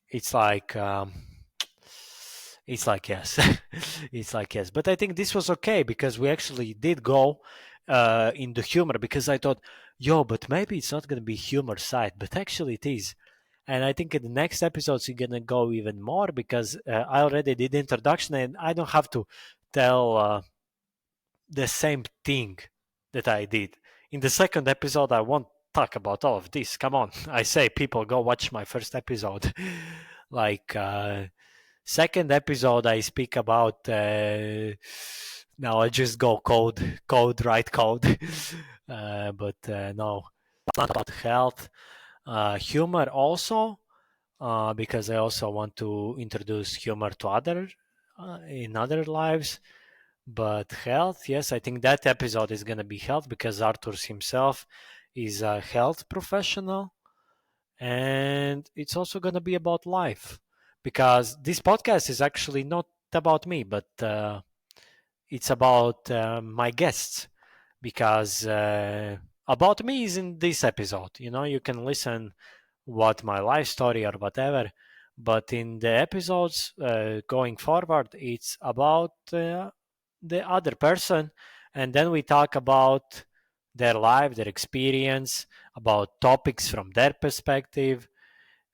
it's like, it's like yes, it's like yes. But I think this was okay because we actually did go in the humor, because I thought, yo, but maybe it's not going to be humor side, but actually it is. And I think in the next episodes you're gonna go even more, because I already did the introduction and I don't have to tell the same thing that I did. In the second episode, I won't talk about all of this. Come on, I say people go watch my first episode. like second episode, I speak about. Now I just go write code. But no, not about health, humor also, because I also want to introduce humor to other in other lives. But health, yes, I think that episode is going to be health, because Arthur himself is a health professional. And it's also going to be about life, because this podcast is actually not about me, but it's about my guests. Because about me is in this episode. You can listen what my life story or whatever. But in the episodes going forward, it's about the other person, and then we talk about their life, their experience, about topics from their perspective,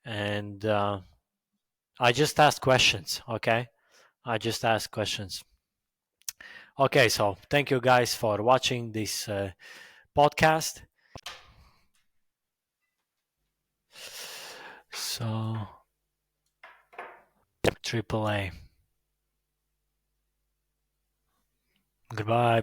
and I just ask questions. Okay, I just ask questions. Okay, so thank you guys for watching this podcast. So, AAA. Goodbye.